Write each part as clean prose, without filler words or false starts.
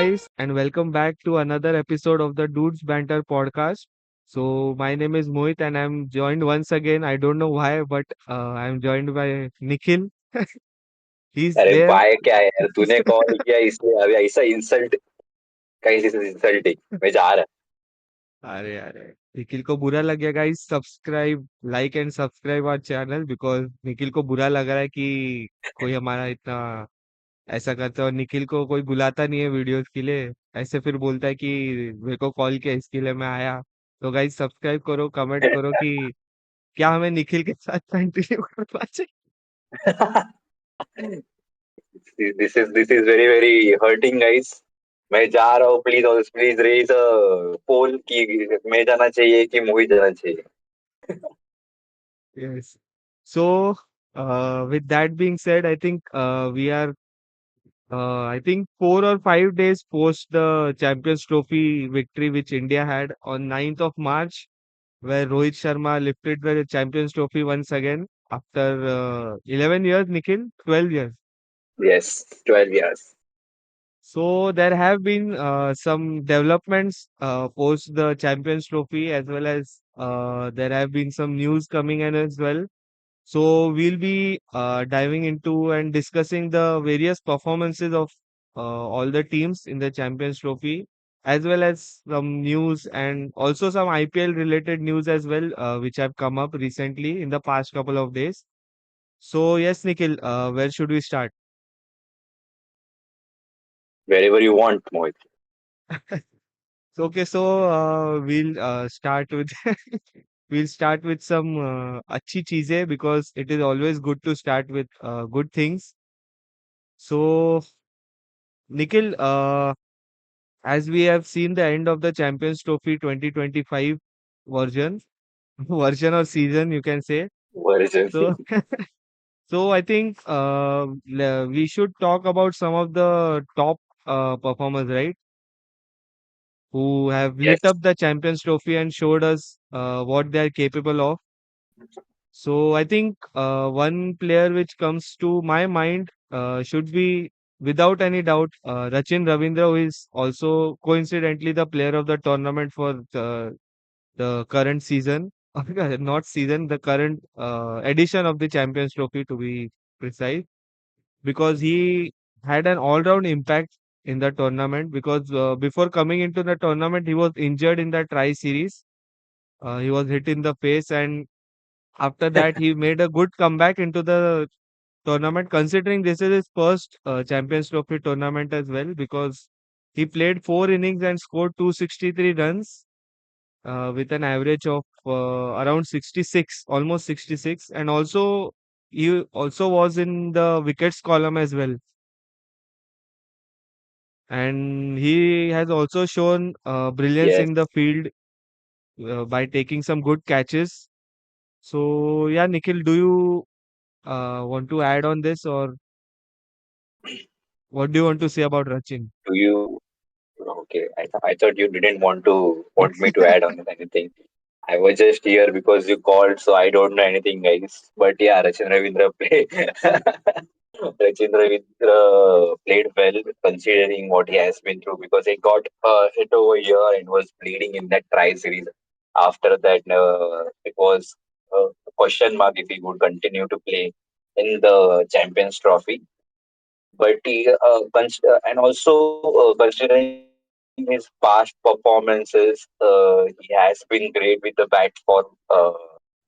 guys, and welcome back to another episode of the Dudes Banter podcast. So, my name is Mohit, and I'm joined once again. I don't know why, but I'm joined by Nikhil. He's अरे there. Bye क्या है यार तूने call किया इसलिए अभी ऐसा insult कहीं से इंसल्टिंग मैं जा रहा अरे अरे निखिल को बुरा लग गया guys, subscribe like and subscribe our channel because Nikhil को बुरा लग रहा है कि कोई हमारा इतना ऐसा करता है और निखिल को कोई बुलाता नहीं है वीडियोस के लिए। ऐसे फिर बोलता है कि मेरे को कॉल किया इसके लिए मैं आया। तो गाइस सब्सक्राइब करो, कमेंट करो कि क्या हमें निखिल के साथ कंटिन्यू करना चाहिए। This is very very hurting guys मैं जा रहा हूँ प्लीज और प्लीज रेज अ पोल कि मैं जाना चाहिए कि मोहित जाना चाहिए Yes. So, with that being said, I think we are, I think 4 or 5 days post the Champions Trophy victory which India had on 9th of March, where Rohit Sharma lifted the Champions Trophy once again after 11 years, Nikhil, 12 years. yes 12 years So there have been some developments post the Champions Trophy, as well as there have been some news coming in as well. So we'll be diving into and discussing the various performances of all the teams in the Champions Trophy, as well as some news and also some IPL related news as well, which have come up recently in the past couple of days. So yes, Nikhil, where should we start? wherever you want Mohit So, okay, so we'll start with we'll start with some अच्छी चीजें because it is always good to start with good things. So, Nikhil, as we have seen the end of the Champions Trophy 2025 version, version or season, you can say. version So, so I think we should talk about some of the top performers, right? Who have lit yes up the Champions Trophy and showed us what they are capable of. So I think one player which comes to my mind should be, without any doubt, Rachin Ravindra, who is also coincidentally the player of the tournament for the current season, not season, the current edition of the Champions Trophy to be precise, because he had an all-round impact in the tournament. Because before coming into the tournament, he was injured in the Tri Series. He was hit in the face, and after that, he made a good comeback into the tournament, considering this is his first Champions Trophy tournament as well, because he played 4 innings and scored 263 runs with an average of around 66, almost 66, and also he also was in the wickets column as well. And he has also shown brilliance yes in the field by taking some good catches. So, yeah, Nikhil, do you want to add on this, or what do you want to say about Rachin? do you okay I thought you didn't want me to add on anything I was just here because you called, so I don't know anything, guys. But yeah, Rachin Ravindra played. Rachin Ravindra played well considering what he has been through because he got hit over here and was bleeding in that tri series. After that, it was a question mark if he would continue to play in the Champions Trophy. But and also considering his past performances, he has been great with the bat for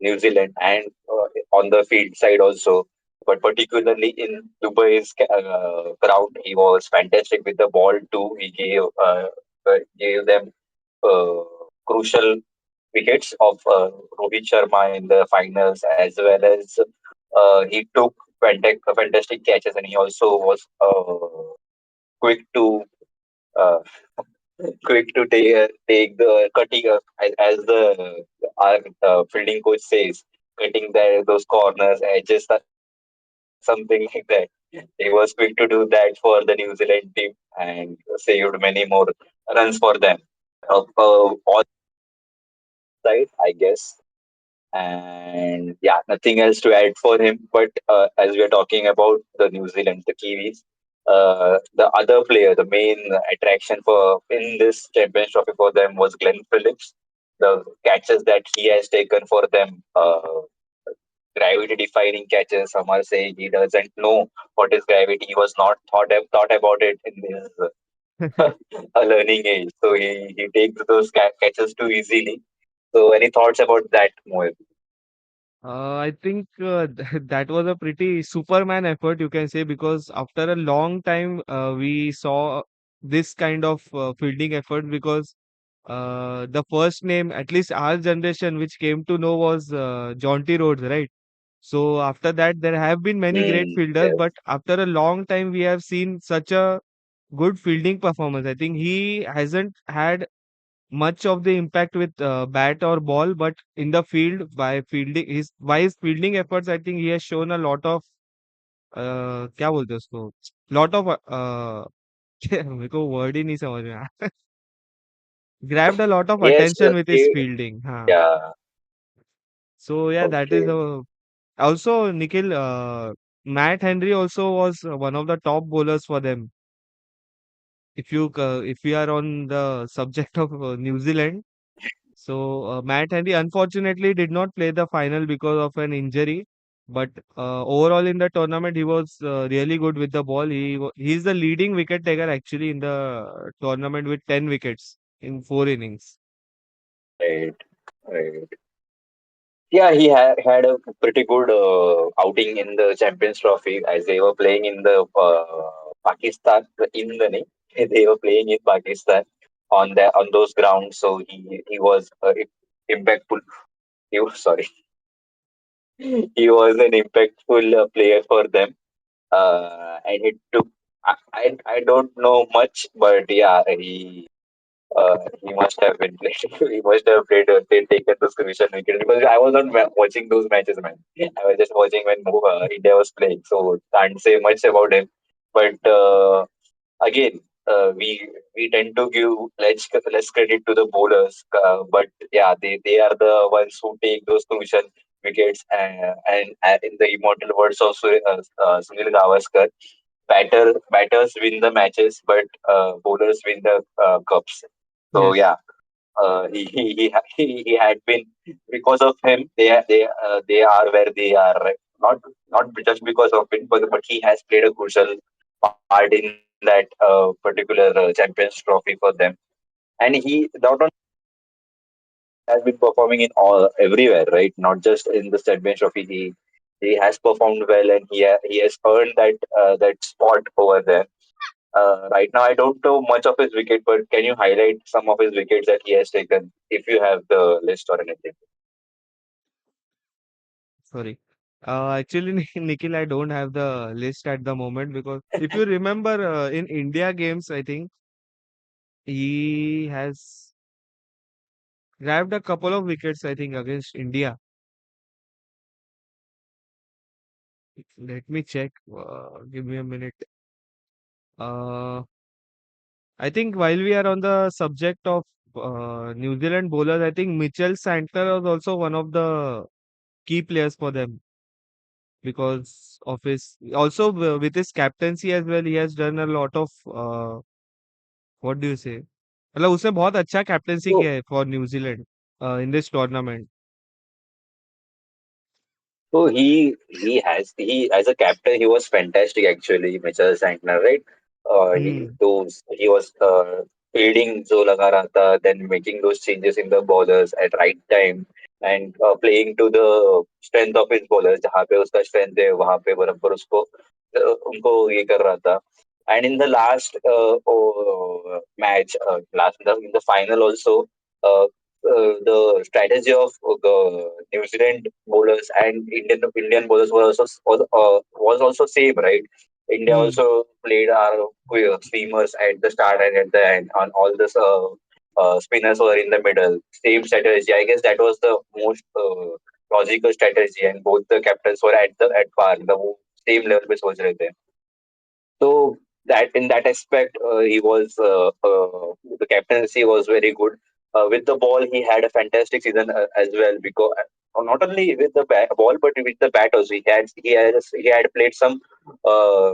New Zealand and on the field side also. But particularly in Dubai's ground, he was fantastic with the ball too. He gave them uh, crucial wickets of Rohit Sharma in the finals, as well as he took fantastic catches, and he also was quick to uh, quick to take the cutting as the our fielding coach says, cutting those corners edges something like that. He was quick to do that for the New Zealand team and saved many more runs for them. All side, I guess. And yeah, nothing else to add for him. But as we are talking about the New Zealand, the Kiwis, The other player, the main attraction for in this Champions Trophy for them was Glenn Phillips. The catches that he has taken for them, gravity defying catches. Some are saying he doesn't know what is gravity. He was not thought about it in his a learning age. So he takes those catches too easily. So any thoughts about that, Mohit? I think that was a pretty Superman effort, you can say, because after a long time, we saw this kind of fielding effort because the first name, at least our generation, which came to know was Jaunty Rhodes, right? So after that, there have been many great fielders, Yes, but after a long time, we have seen such a good fielding performance. I think he hasn't had much of the impact with bat or ball, but in the field by his fielding efforts, I think he has shown a lot of क्या बोलते हैं उसको lot of मेरे को word ही नहीं समझ में आया grabbed a lot of yes, attention with his he, fielding. हाँ. yeah, So yeah, that is okay, also Nikhil. Matt Henry also was one of the top bowlers for them. If we are on the subject of New Zealand. So Matt Henry unfortunately did not play the final because of an injury. But overall in the tournament, he was really good with the ball. He is the leading wicket taker actually in the tournament with 10 wickets in 4 innings. right, right. Yeah, he had a pretty good outing in the Champions Trophy as they were playing in the Pakistan in the name. They were playing in Pakistan on those grounds. So he was impactful. He was sorry, he was an impactful player for them. And he took. I don't know much, but yeah, he must have been played. He must have taken those crucial wickets because I was not watching those matches, man. I was just watching when India was playing, so can't say much about him. But again, we tend to give less credit to the bowlers, but yeah, they are the ones who take those crucial wickets. And in the immortal words of Sunil Gavaskar, batters win the matches, but bowlers win the cups. So Yes, yeah, he had been because of him. They are where they are. Right? Not just because of it, but he has played a crucial part in that particular Champions Trophy for them. And he not only has been performing in all everywhere, right? Not just in the Champions Trophy. He has performed well, and he has earned that spot over there. Right now, I don't know much of his wicket, but can you highlight some of his wickets that he has taken if you have the list or anything? sorry. Actually, Nikhil, I don't have the list at the moment because if you remember in India games, I think he has grabbed a couple of wickets, I think, against India. Let me check. Give me a minute. Uh, I think while we are on the subject of New Zealand bowlers, I think Mitchell Santner was also one of the key players for them because of his also with his captaincy as well. He has done a lot of what do you say? मतलब उसने बहुत अच्छा captaincy So, किया है for New Zealand in this tournament. so he as a captain he was fantastic actually, Mitchell Santner, right? Hmm. He was fielding जो लगा रहा था, then making those changes in the bowlers at right time and playing to the strength of his bowlers. जहाँ पे उसका strength है वहाँ पे बराबर उसको उनको ये कर रहा था. And in the last match, in the final also, the strategy of the New Zealand bowlers and Indian bowlers was also same, right? India Hmm. also played our steamers at the start and at the end, on all the spinners were in the middle. Same strategy. I guess that was the most logical strategy, and both the captains were at par. The same level पे सोच रहे थे. So that in that aspect, he was the captaincy was very good. With the ball, he had a fantastic season as well because not only with the ball but with the bat also. He had played some uh,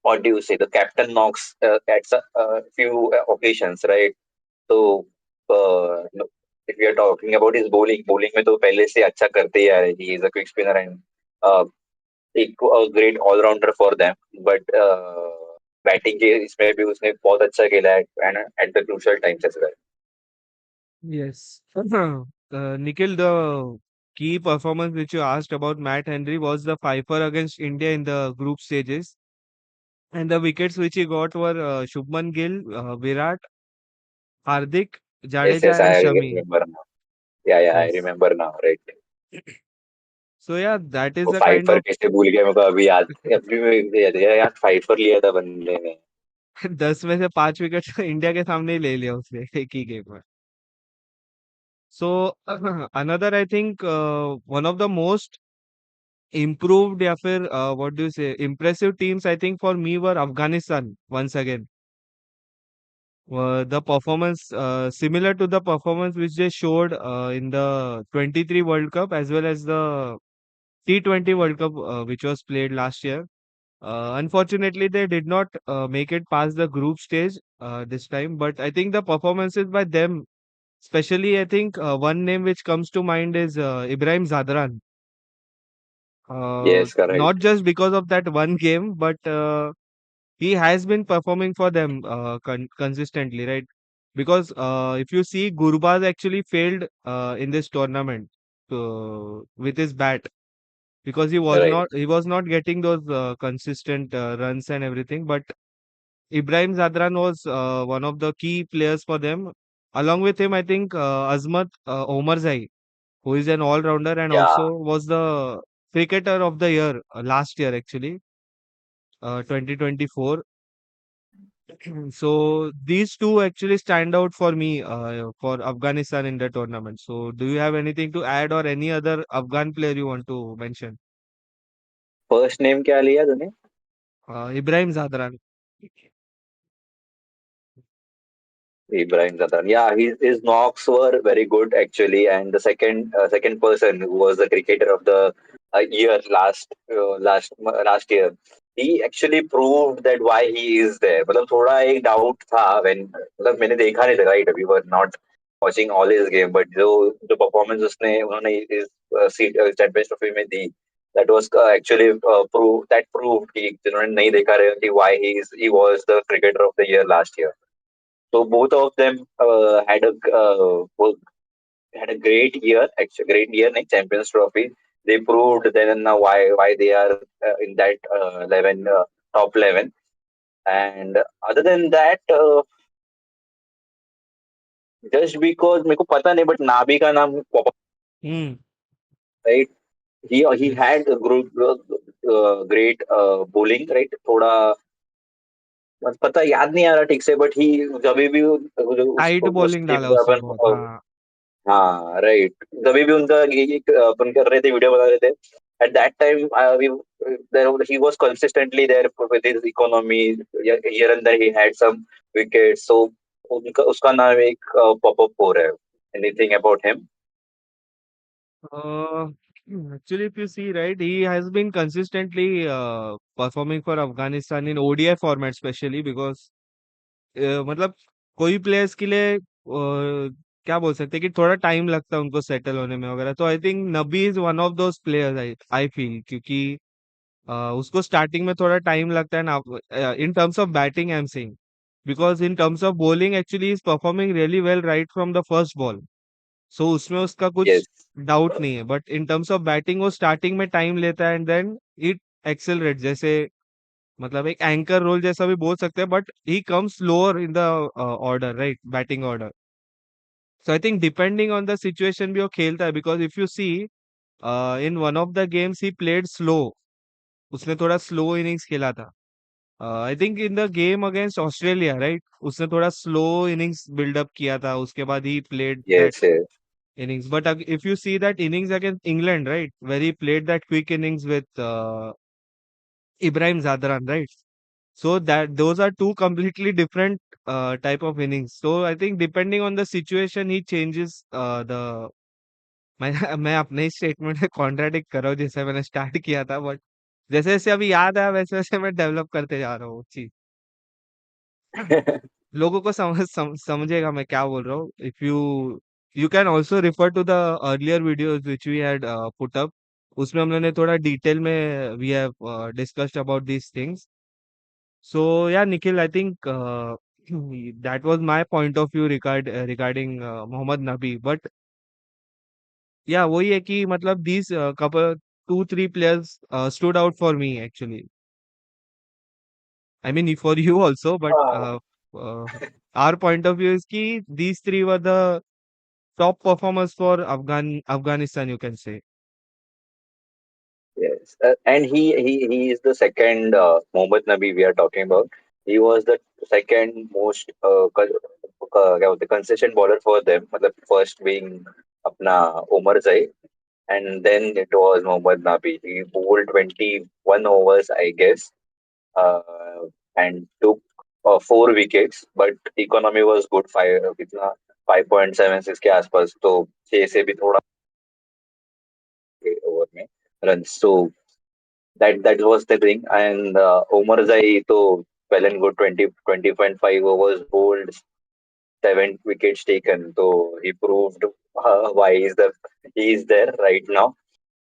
what do you say, the captain knocks at a few occasions, right? So you know, if we are talking about his bowling में तो पहले से अच्छा करते ही आ रहे. He is a quick spinner and uh, a great all rounder for them. But batting के इसमें भी उसने बहुत अच्छा खेला है and at the crucial times as well. Yes. Nikhil, the key performance which you asked about Matt Henry was the fifer against India in the group stages. And the wickets which he got were Shubman Gill, Virat, Hardik, Yes, Jadeja, yes, and I Shami. remember now. Yeah, I Yes. remember now, right? So yeah, that is वो the kind fifer of कैसे भूल गया, मेरे को अभी याद, अभी मेरे याद है यार, फाइफर लिया था बंदे ने. 10 में से 5 विकेट इंडिया के सामने ही ले लिया उसने एक ही गेम में. So another, I think, one of the most improved या फिर what do you say, impressive teams I think for me were Afghanistan once again. The performance similar to the performance which they showed in the 23 World Cup as well as the T20 World Cup which was played last year. Unfortunately, they did not make it past the group stage this time, but I think the performances by them, especially I think one name which comes to mind is Ibrahim Zadran. Yes, Not correct. just because of that one game, but he has been performing for them consistently, right? Because if you see, Gurbaz actually failed in this tournament with his bat because Right. he was not getting those consistent runs and everything. But Ibrahim Zadran was one of the key players for them. Along with him, I think Azmat Omarzai, who is an all-rounder and Yeah. also was the cricketer of the year last year actually, 2024. So these two actually stand out for me for Afghanistan in the tournament. So do you have anything to add or any other Afghan player you want to mention? First name क्या लिया तूने? Ibrahim Zadran. Ibrahim Zatan. Yeah, his knocks were very good actually, and the second person who was the cricketer of the year last year, he actually proved that why he is there. मतलब थोड़ा एक doubt था when, मतलब मैंने देखा नहीं था, right? We were not watching all his game, but जो performance उसने उन्होंने इस Champions Trophy में दी, that was actually proved कि जिन्होंने नहीं देखा रहे कि why he was the cricketer of the year last year. So both of them had a great year, actually great year in Champions Trophy. They proved then why they are in that 11 top 11. And other than that, just because मेरे को पता नहीं, but Nabi का नाम pop up, Hmm. right? He Yes. had a great bowling, right? थोड़ा पता याद नहीं आ रहा ठीक से, but he जब भी Tight उस bowling टीम डाला का उसने बहुत. अपन, हाँ. हाँ राइट, जब भी उनका ये अपन कर रहे थे, वीडियो बना रहे थे, at that time he was consistently there with his economy. Here and there he had some wickets, so उनका उसका नाम एक पॉप अप हो रहा है. Anything about him? Uh, Actually, if you see, right, he has been consistently performing for Afghanistan in ODI format, especially because मतलब कोई players के लिए क्या बोल सकते हैं कि थोड़ा टाइम लगता है उनको सेटल होने में वगैरह. तो I think Nabi is one of those players I I feel क्योंकि उसको स्टार्टिंग में थोड़ा टाइम लगता है ना in terms of batting I am saying because in terms of bowling actually is performing really well right from the first ball. So उसमें उसका कुछ यस. डाउट नहीं है but in terms of batting वो starting में time लेता है and then it accelerate जैसे मतलब एक एंकर रोल जैसा भी बोल सकते हैं but he comes lower in the order right batting order. So I think depending on the situation भी वो खेलता है because if you see in one of the games he played slow. उसने थोड़ा स्लो इनिंग्स खेला था. I think in the game against Australia right उसने थोड़ा स्लो इनिंग्स बिल्डअप किया था उसके बाद he played that yes. innings. But if you see that innings against England, right, where he played that quick innings with Ibrahim Zadran, right? So that those are two completely different type of innings. So I think depending on the situation, he changes the. मैं मैं अपने ही statement में contradict कर रहा हूँ जैसे मैंने start किया था बट जैसे जैसे अभी याद आया वैसे वैसे मैं डेवलप करते जा रहा हूँ चीज। लोगों को समझेगा मैं क्या बोल रहा हूँ। If you can also refer to the earlier videos which we had put up. उसमें हम लोगों ने थोड़ा डिटेल में we have discussed about these things. So yeah Nikhil, I think that was my point of view regarding Mohammad Nabi. But yeah वही है कि मतलब these couple 2 3 players stood out for me actually. I mean, for you also, but our point of view is ki these three were the top performers for Afghanistan, you can say. Yes, and he is the second Mohammad Nabi we are talking about. He was the second most क्या बोलते हैं, consistent bowler for them. मतलब first being अपना Omar Zai, and then it was Mohammad Nabi. He bowled 21 overs, I guess, uh, and took 4 wickets. But economy was good, five कितना 5.76 के आसपास, तो 6 से भी थोड़ा ओवर में runs. So that was the thing. And Omar Zai to well and good 20.5 overs bowled, 7 wickets taken. So he proved why he is there right now.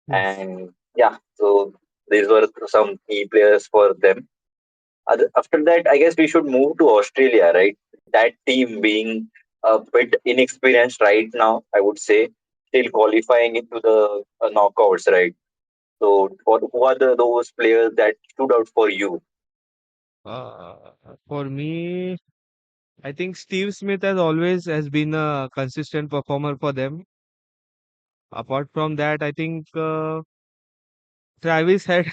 Yes. And yeah, so these were some key players for them. After that, I guess we should move to Australia, right? That team being a bit inexperienced right now, I would say, still qualifying into the knockouts, right? So, who are those players that stood out for you? For me, I think Steve Smith has always has been a consistent performer for them. Apart from that, I think Travis Head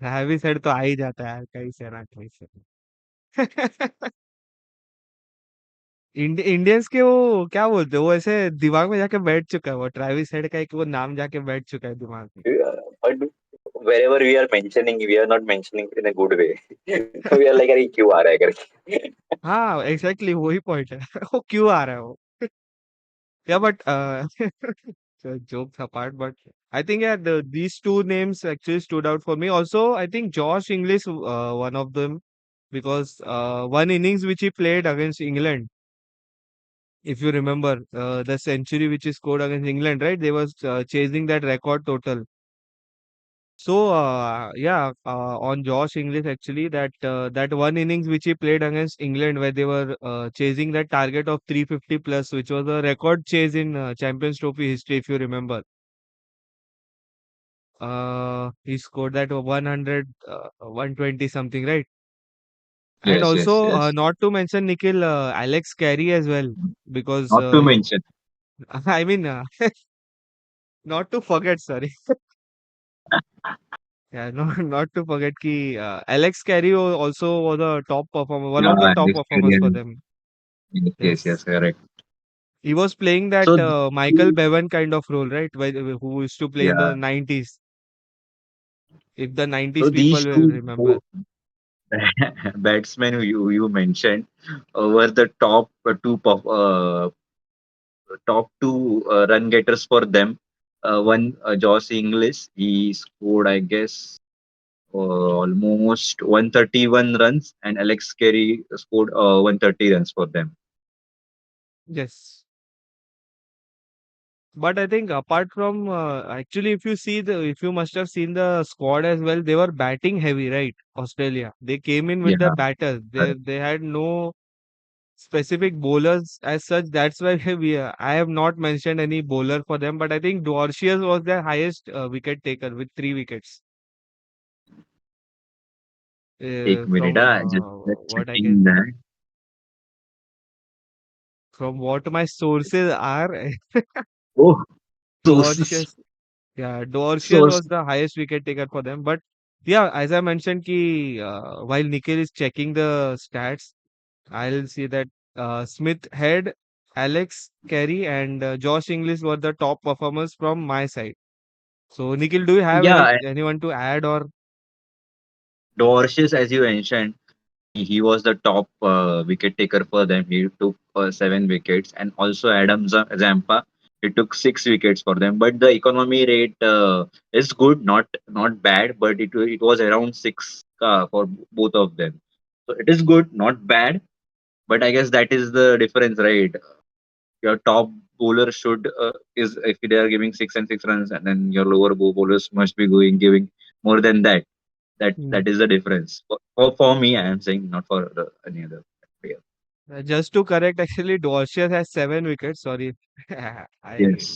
Travis head तो आ ही जाता है यार, कहीं से ना कहीं से। Indians के वो क्या बोलते हैं, वो ऐसे दिमाग में जाके बैठ चुका है, वो ट्रेविस हेड का एक वो नाम जाके बैठ चुका है दिमाग में। But wherever we are mentioning, we are not mentioning in a good way. We are like, अरे क्यों आ रहा है करके. हाँ एग्जैक्टली वही पॉइंट है। वो क्यों आ रहा है वो। या but jokes apart, but I think yeah, these two names actually stood out for me. Also, I think Josh English, one of them, because one innings which he played against England, if you remember, the century which he scored against England, right? They was chasing that record total. So yeah, on Josh English actually, that one innings which he played against England where they were chasing that target of 350 plus, which was a record chase in Champions Trophy history, if you remember. He scored that 100, 120 something, right? And Yes, yes, also, yes. not to mention Nikhil, Alex Carey as well, because Not to mention. I mean, not to forget, sorry. Yeah, no, not to forget ki Alex Carey also was a top performer, one Yeah, of the top this performers for career. them. Yes, yes, Yes. yes, correct. He was playing that So, Michael Bevan kind of role, right? Who used to play in the yeah. 90s, if the 90s So people these will two remember. batsmen you mentioned were the top two run getters for them. One Josh English, he scored, I guess, almost 131 runs, and Alex Carey scored 130 runs for them. Yes. But I think apart from actually, if you must have seen the squad as well, they were batting heavy, right? Australia. They came in with the Yeah, batters. They correct. they had no specific bowlers as such. That's why I have not mentioned any bowler for them. But I think Dorcius was their highest wicket taker with 3 wickets. Take From minute, just what I checking can, that. from what my sources are, Oh, sources, Dorcius, yeah, Dorcius source. was the highest wicket taker for them. But yeah, as I mentioned, while Nikhil is checking the stats, I'll see that Smith Head, Alex Carey, and Josh Inglis were the top performers from my side. So, Nikhil, do you have Yeah, anyone to add or Dorcius, as you mentioned, he was the top wicket taker for them. He took 7 wickets, and also Adam Zampa. He took 6 wickets for them, but the economy rate is good, not bad, but it was around six for both of them. So it is good, not bad, but I guess that is the difference, right? Your top bowler should is if they are giving 6 and 6 runs, and then your lower bowlers must be giving more than that. That Hmm. is the difference. For me, I am saying, not for any other player. Just to correct, actually, Dwarshuis has 7 wickets. Sorry, I Yes.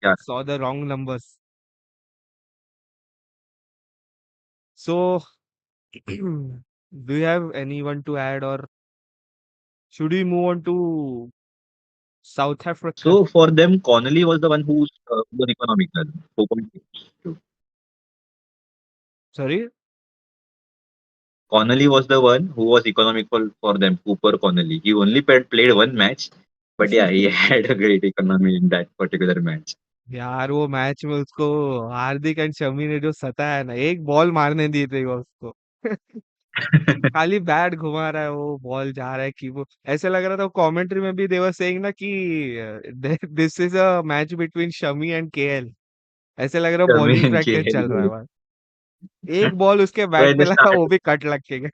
Yeah. saw the wrong numbers. So, do you have anyone to add, or should we move on to South Africa? So for them, Connolly was the one who was economical. 4.6. Sorry. Connolly was the one who was economical for them. Cooper Connolly. He only played one match, but yeah, he had a great economy in that particular match. यार वो match में उसको हार्दिक and Shami ने जो सताया ना, एक ball मारने दी थी वो उसको। खाली बैट घुमा रहा है, वो बॉल जा रहा है कि वो ऐसे लग रहा था, कमेंट्री में भी देवर सेइंग ना कि this is a match between Shami and KL. ऐसे लग रहा है बॉलिंग Shamin प्रैक्टिस चल रहा है KL. बस। एक बॉल उसके So बैट at पे the लगा, start, वो भी कट लग के गया।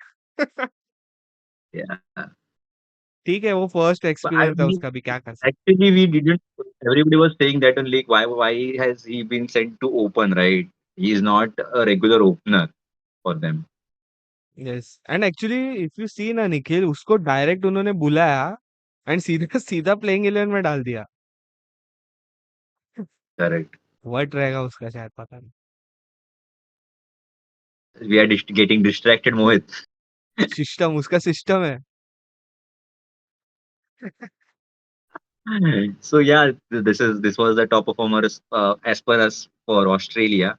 yeah. ठीक है, वो फर्स्ट But एक्सपीरियंस था उसका भी, क्या कर सकते। actually we didn't. Everybody was saying that only why has he been sent to open, right? He is not a regular opener for them. Yes, and actually if you see ना निखिल, उसको direct उन्होंने बुलाया and सीधा सीधा playing 11 में डाल दिया। Correct. What रहेगा उसका, शायद पता नहीं। We are getting distracted, Mohit. System, उसका सिस्टम है। So yeah, this was the top performers as per us for Australia.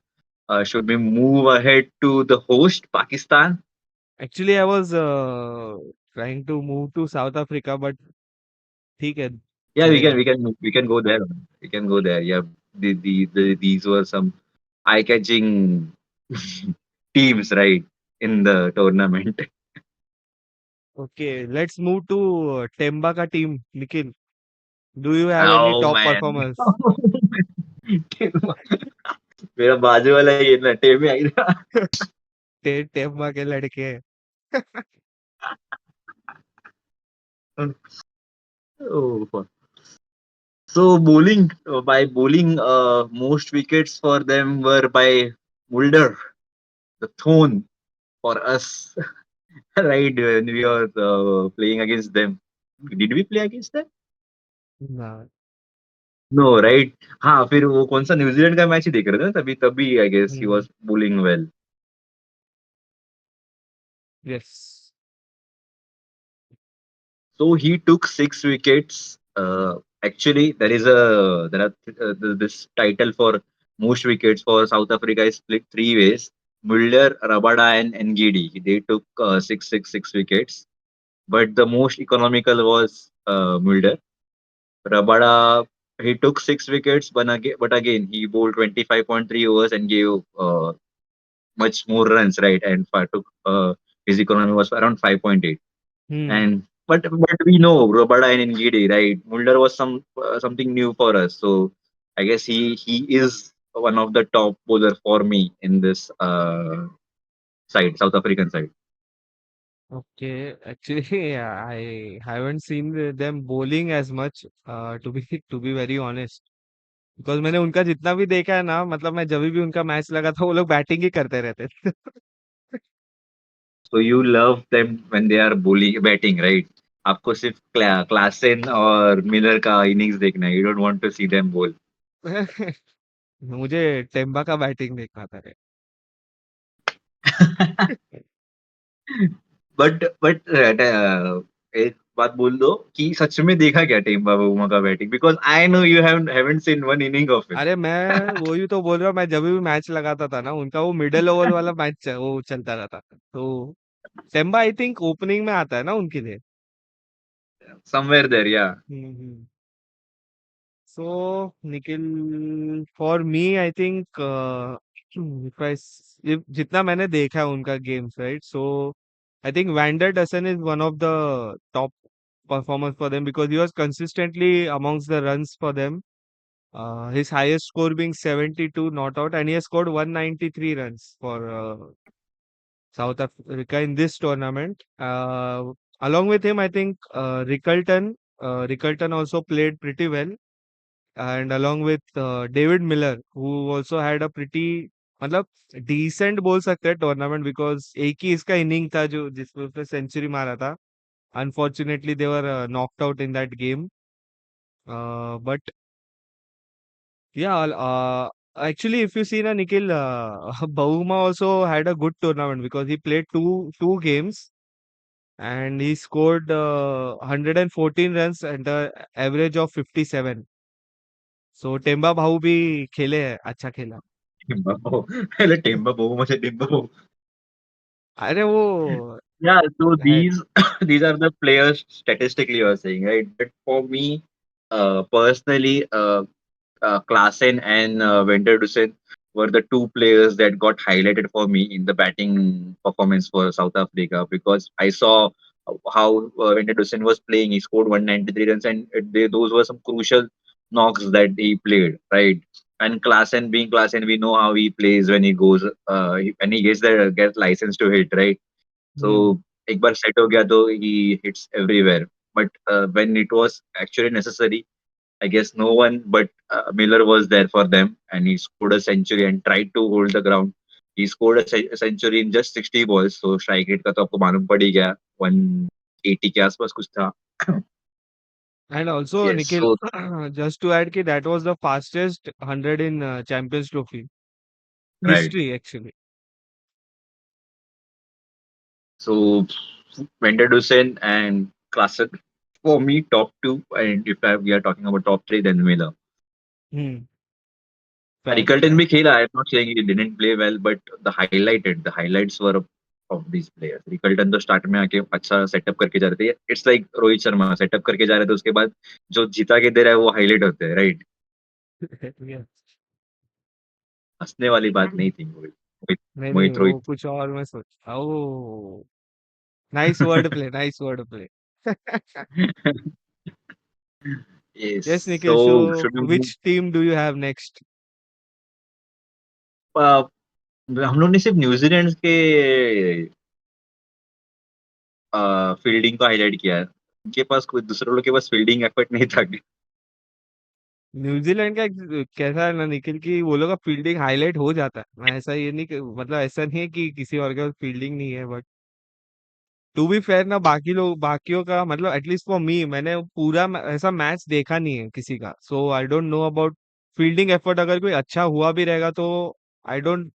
Should we move ahead to the host Pakistan? Actually I was trying to move to South Africa, but ठीक है, Yeah, चलेगा। we can go there. We can go there. Yeah, these were some eye-catching teams, right, in the tournament. Okay, let's move to Temba का team. Nikhil, do you have any Oh top man. Performers? मेरा बाजू वाला ये ना टेम में आई था. Temba के लड़के। Oh, fuck. So bowling by bowling, most wickets for them were by Mulder, the Thorn for us, right? When we were playing against them, did we play against them? ना। No, right? हाँ, फिर वो कौन सा New Zealand का match ही देख रहे थे ना, तभी तभी I guess he was bowling well. Yes. So he took 6 wickets. Actually, there are this title for most wickets for South Africa is split 3 ways. Mulder, Rabada, and Ngidi. They took 6 wickets, but the most economical was Mulder. Rabada, he took 6 wickets, but again he bowled 25.3 overs and gave much more runs, right? And took his economy was around 5.8. Hmm. And but we know Robada and Ngidi, right? Mulder was something new for us, so I guess he is one of the top bowler for me in this side, South African side. Okay, actually, I haven't seen them bowling as much, to be to be very honest. Because मैंने उनका जितना भी देखा है ना, मतलब मैं जब भी उनका मैच लगा था, वो लोग बैटिंग ही करते रहते थे। So you love them when they are bowling batting, right? आपको सिर्फ क्लासन और मिलर का इनिंग्स देखना है. You don't want to see them bowl. मुझे टेम्बा का बैटिंग देखना था रे। बट एक बात बोल दो कि सच में देखा क्या टीम बाबू का batting, because I know you haven't seen one inning of him. अरे मैं वही तो बोल रहा हूँ, मैं जब भी मैच लगाता था ना उनका, वो मिडल ओवर वाला मैच वो चलता रहता था, तो टेम्बा आई थिंक ओपनिंग में आता है ना उनके लिए। समवेयर देयर, या. हम्म। So, Nikhil, for me, I think if जितना मैंने देखा है उनका games, right, so I think Vander Dussen is one of the top performers for them because he was consistently amongst the runs for them. His highest score being 72 not out, and he has scored 193 runs for South Africa in this tournament. Along with him, I think Rickelton also played pretty well, and along with David Miller, who also had a pretty मतलब decent बोल सकते हैं tournament because एक ही इसका inning था जो जिसमें उसने सेंचुरी मारा था. Unfortunately, they were knocked out in that game. But yeah, actually, if you see na Nikhil, Bahuma also had a good tournament because he played two games and he scored 114 runs and an average of 57. So Temba भाऊ भी खेले हैं, अच्छा खेला. Timbo. Timbo, Timbo. अरे वो Yeah, so है. these these are the players statistically you are saying, right? But for me, personally, Klaasen and Venterdusen were the two players that got highlighted for me in the batting performance for South Africa because I saw how Venterdusen was playing. He scored 193 runs, and those were some crucial knocks that he played, right? And Klaasen being Klaasen, we know how he plays when he goes, when he gets license to hit, right? Hmm. So एक बार set हो गया तो he hits everywhere. But when it was actually necessary, I guess no one but Miller was there for them, and he scored a century and tried to hold the ground. He scored a century in just 60 balls, so strike rate का तो आपको मालूम पड़ ही गया 180 के आसपास कुछ था. And also Yes, Nikhil, so just to add कि that was the fastest 100 in Champions Trophy right. history actually. So Vendadusen and Classic for me top two, and if we are talking about top three, then Miller. Hmm. Fair, Rickelton fair. भी खेला. I'm not saying he didn't play well, but the highlights were of these players. Rickelton तो start में आके अच्छा setup करके जा रहे थे. It's like Rohit Sharma setup करके जा रहे थे, उसके बाद जो जीता के दे रहा है वो हाईलाइट होते हैं, राइट? Yeah. हंसने वाली बात नहीं थी. मोहित नहीं नहीं मोहित वो रोहित. कुछ और मैं सोच. Oh, nice word play, nice word play. Yes. Yes, Nikhil. So So, should we move? which team do you have next? Uh, हम लोग ने सिर्फ न्यूजीलैंड के फील्डिंग को हाईलाइट किया है. उनके पास कोई दूसरे लोग के पास फील्डिंग एफर्ट नहीं था. न्यूजीलैंड का कैसा है ना निखिल की वो लोग का फील्डिंग हाईलाइट हो जाता है. मैं ऐसा ये नहीं मतलब ऐसा नहीं है कि किसी और के पास फील्डिंग नहीं है, बट टू बी फेयर ना बाकी लोग बाकियों का मतलब एटलीस्ट फॉर मी मैंने पूरा ऐसा मैच देखा नहीं है किसी का. So I don't know about fielding effort. अगर कोई अच्छा हुआ भी रहेगा तो आई डोंट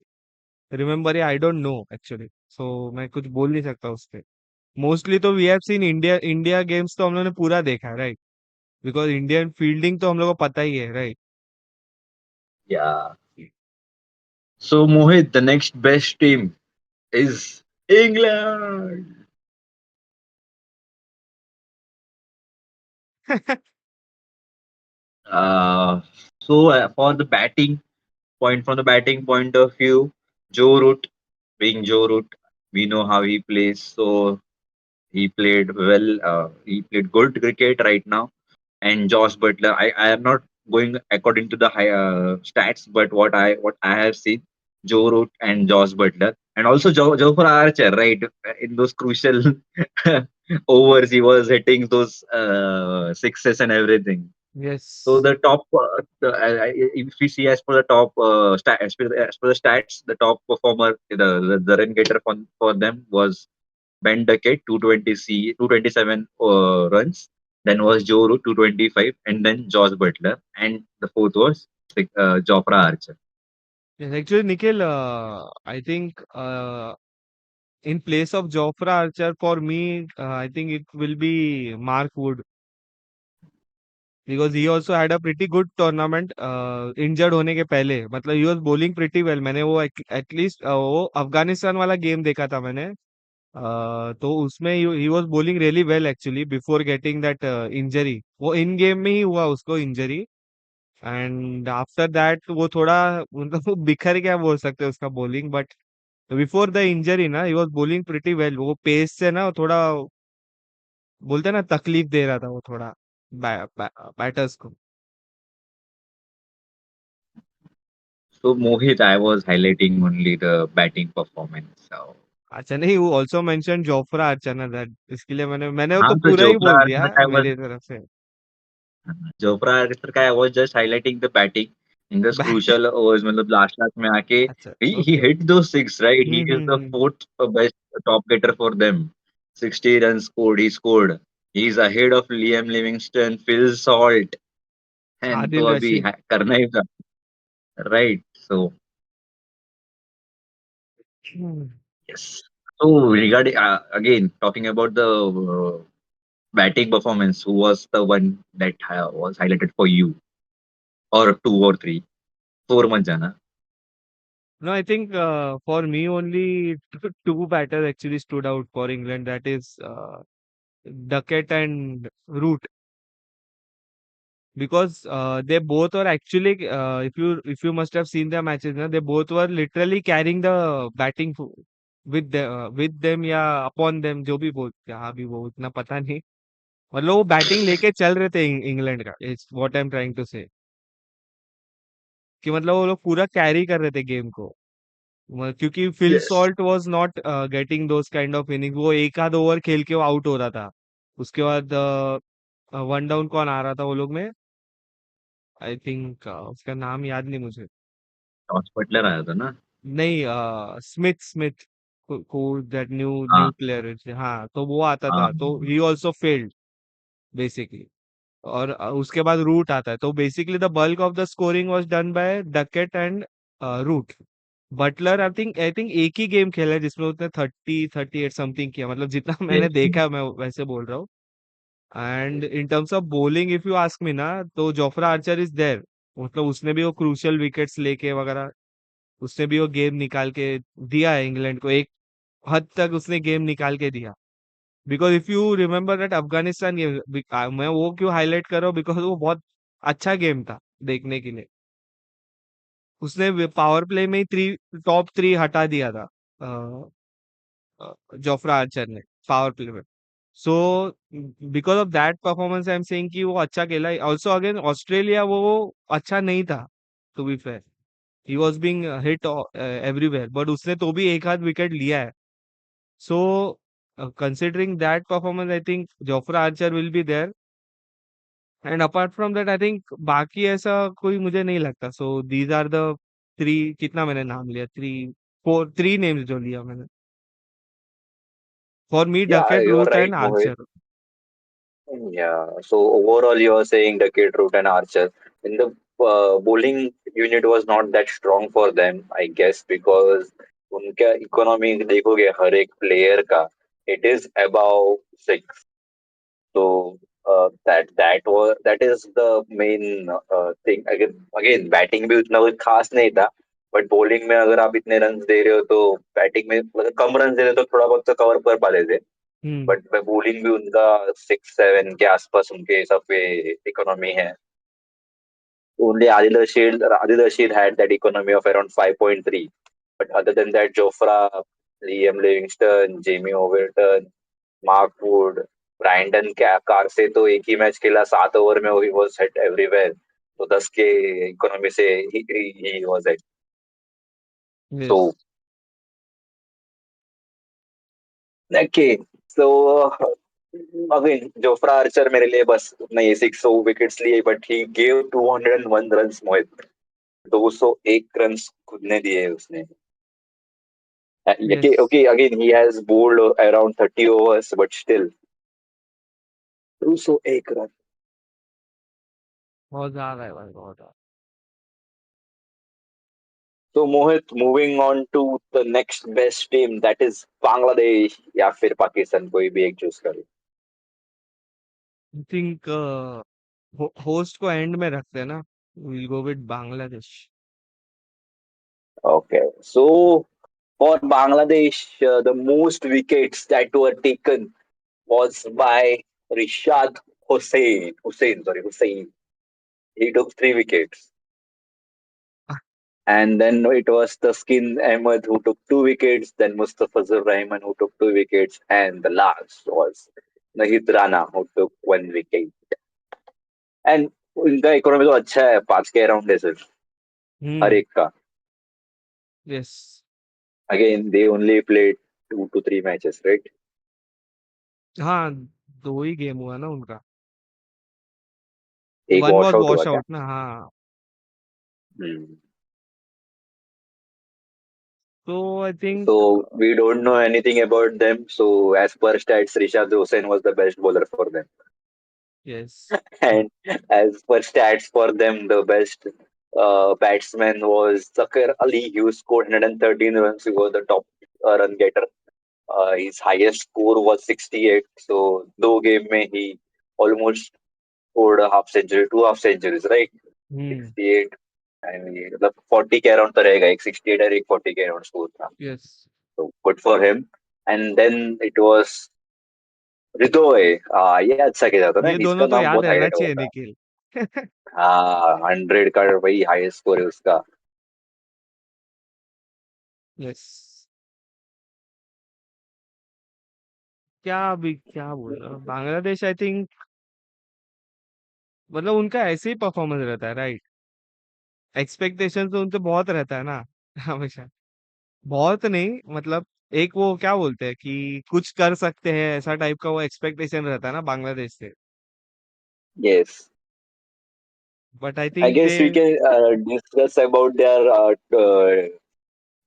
रिमेम्बर या I don't know actually. So मैं कुछ बोल नहीं सकता उस पे. मोस्टली तो we have seen India India games तो हम लोगों ने पूरा देखा है, राइट? बिकॉज इंडियन फील्डिंग तो हम लोग को पता ही है, right? Yeah. So Mohit, the next best team is England. Uh, for the batting from the batting point of view, Joe Root, being Joe Root, we know how he plays. So he played well. He played good cricket right now. And Josh Butler, I am not going according to the stats, but what I have seen, Joe Root and Josh Butler, and also Joe for Archer, right? In those crucial overs, he was hitting those sixes and everything. So Yes. the top, if we see as per the top as per the stats, the top performer, the run getter for them was Ben Duckett, 227 runs. Then was Joe Root, 225, and then Josh Butler, and the fourth was Jofra Archer. Yes, actually, Nikhil, I think in place of Jofra Archer, for me, I think it will be Mark Wood because he also had a pretty good tournament. Injured होने के पहले मतलब he was bowling pretty well. मैंने वो at least वो अफगानिस्तान वाला game देखा था मैंने. तो उसमें he was bowling really well actually before getting that injury. वो इन गेम में ही हुआ उसको इंजरी. एंड आफ्टर दैट वो थोड़ा मतलब वो बिखर गया बोल सकते हैं उसका bowling. But before the injury ना he was bowling pretty well. वो पेस से ना थोड़ा बोलते हैं ना तकलीफ दे रहा था वो थोड़ा बैटर्स को. So Mohit, I was highlighting only the batting performance. So अच्छा नहीं, वो ऑल्सो मेंशन जोफ्रा आर्चर ना दैट, इसके लिए मैंने हाँ तो तो पूरा ही चोपड़ा बोल दिया Archer I was मेरी तरफ से. Chopra Archer I was just highlighting the batting in this bat. crucial overs. मतलब last में आके अच्छा. he okay hit okay. those six, right? He is the fourth best top getter for them. 60 runs scored. He scored. He's ahead of Liam Livingston, Phil Salt, and तो आदिल अभी रशीद. करना ही था, right? So hmm. yes. So regarding again talking about the batting performance, who was the one that was highlighted for you, or two or three? Four मत जाना. No, I think for me only two batters actually stood out for England. That is Duckett and Root, because they both are actually, if you must have seen their matches, na, they both were literally carrying the batting with them या upon them, जो भी बोल क्या भी वो उतना पता नहीं. मतलब वो बैटिंग लेके चल रहे थे इंग्लैंड का. It's what I am trying to say, कि मतलब वो लोग पूरा कैरी कर रहे थे गेम को. क्योंकि Phil Yes. Salt was not getting those kind of inning. वो एक आध ओवर खेल के वो आउट हो रहा था. उसके बाद वन डाउन कौन आ रहा था वो लोग में, आई थिंक उसका नाम याद नहीं मुझे. टॉस बटलर आया था ना. नहीं, स्मिथ स्मिथ, को दैट न्यू हाँ न्यू प्लेयर. हाँ, तो वो आता हाँ था तो ही ऑल्सो फेल्ड बेसिकली. और उसके बाद रूट आता है, तो basically the bulk of the scoring was done by Duckett and Root. Buttler I think एक ही गेम खेला है जिसमें उसने 30-38 समथिंग किया, मतलब जितना मैंने यस. देखा है मैं वैसे बोल रहा हूँ. And in terms of bowling if you ask me ना, तो जोफ्रा आर्चर इज देयर. मतलब उसने भी वो क्रूशियल विकेट्स लेके वगैरह, उसने भी वो गेम निकाल के दिया है इंग्लैंड को. एक हद तक उसने गेम निकाल के दिया. Because if you remember that Afghanistan game, मैं वो क्यों हाईलाइट कर रहा हूँ, बिकॉज वो बहुत अच्छा गेम था देखने के लिए. उसने पावर प्ले में ही टॉप थ्री हटा दिया था जोफ्रा आर्चर ने पावर प्ले में. So because of that performance I am saying कि वो अच्छा खेला. ऑल्सो अगेन ऑस्ट्रेलिया वो अच्छा नहीं था, to be fair. He was being hit everywhere, but उसने तो भी एक आध विकेट लिया है. So considering that performance, I think Jofra Archer will be there. And apart from that I think बाकी ऐसा कोई मुझे नहीं लगता. So these are the three. कितना मैंने नाम लिया, थ्री नेम्स जो लिया मैंने. For me Yeah, Duckett, you are Root right, एंड Mohit. Archer. Yeah. So overall, you are saying the Kid Root and Archer in the bowling unit was not that strong for them, I guess, because उनका economy देखोगे हर एक player का, it is above 6. So that is the main thing. Again batting भी उतना कुछ खास नहीं था. बट बॉलिंग में अगर आप इतने रन दे रहे हो तो बैटिंग में मतलब कम रन दे रहे हो तो थोड़ा बहुत तो कवर कर पा लेते. हम्म. बट बॉलिंग भी उनका 6-7 के आसपास उनके हिसाब पे इकोनॉमी है. Only Adil Rashid had that economy of around 5.3. But other than that, Jofra, Liam Livingston, Jamie Overton, Mark Wood, Brydon Carse से तो एक ही मैच खेला 7 ओवर में, ही वाज हिट एवरीवेयर. तो 10 के इकोनॉमी से he was hit. So yes. Okay. So again Jofra Archer मेरे लिए बस नहीं 6 विकेट्स लिए, but he gave 201 run. Mohit 201 run खुद ने दिए उसने. Yes. Okay, again, he has bowled around 30 overs, but still, 201 run. बहुत ज्यादा है भाई, बहुत ज्यादा. So, Mohit, moving on to the next best team, that is Bangladesh या फिर पाकिस्तान, कोई भी एक चूज करो. आई थिंक होस्ट को एंड में रखते हैं ना. Will go with Bangladesh. Okay, so for Bangladesh, the most wickets that were taken was by Rishad Hussain. He took 3 wickets. And then it was Taskin Ahmed who took 2 wickets, then Mustafazur Rahman who took 2 wickets, and the last was Nahid Rana who took 1 wicket. And उनका economy तो अच्छा है, 5 के around है सिर्फ हर हम्म. एक का. Yes. Again, they only played 2 to 3 matches, right? हाँ, 2 ही गेम हुआ ना उनका। एक 1 वॉश वाज़ आउट हुआ वॉश क्या? आउट ना, हाँ। Hmm. So I think So we don't know anything about them. So as per stats, Rishad Hussain was the best bowler for them. yes. And as per stats for them, the best batsman was Zakir Ali. He scored 113 runs. He was the top run getter. His highest score was 68. So, दो game में he almost scored a half century, 2 half centuries, right? Hmm, 68 and मतलब 40 के around तो रहेगा, एक 68 और एक 40 के अराउंड स्कोर था. yes. So good for him. And then it was हृदय. ये अच्छा खेला था ना, ये इसका दोनों तो नाम याद बहुत रहना हाईलाइट हुआ चाहिए था. निखिल। हाँ, 100 का वही हाईएस्ट स्कोर है उसका. यस। क्या बोल रहा हूँ, बांग्लादेश आई थिंक मतलब उनका ऐसे ही परफॉर्मेंस रहता है, राइट? एक्सपेक्टेशन तो उनसे बहुत रहता है ना हमेशा। बहुत नहीं मतलब एक वो क्या बोलते हैं कि कुछ कर सकते हैं ऐसा टाइप का वो एक्सपेक्टेशन रहता है ना बांग्लादेश से। Yes. But I I think they guess we can discuss about their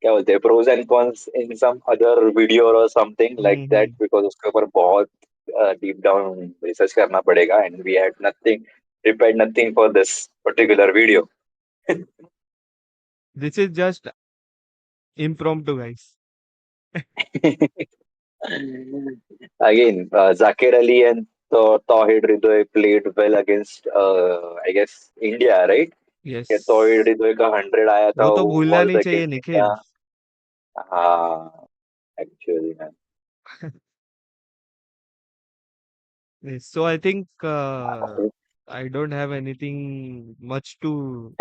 क्या बोलते हैं pros and cons in some other video और something like that, hmm. Because उसके ऊपर बहुत डीप डाउन रिसर्च करना पड़ेगा and we had nothing prepared nothing for this particular video. This is just impromptu guys. Again, Zakir Ali and Tawhid Hridoy played well against, I guess, India, right? Yes. Yeah, Tawhid Hridoy का 100 आया था, वो तो भूलना was नहीं चाहिए against Nikhil. India. हाँ, actually, man. So I think I don't have anything much to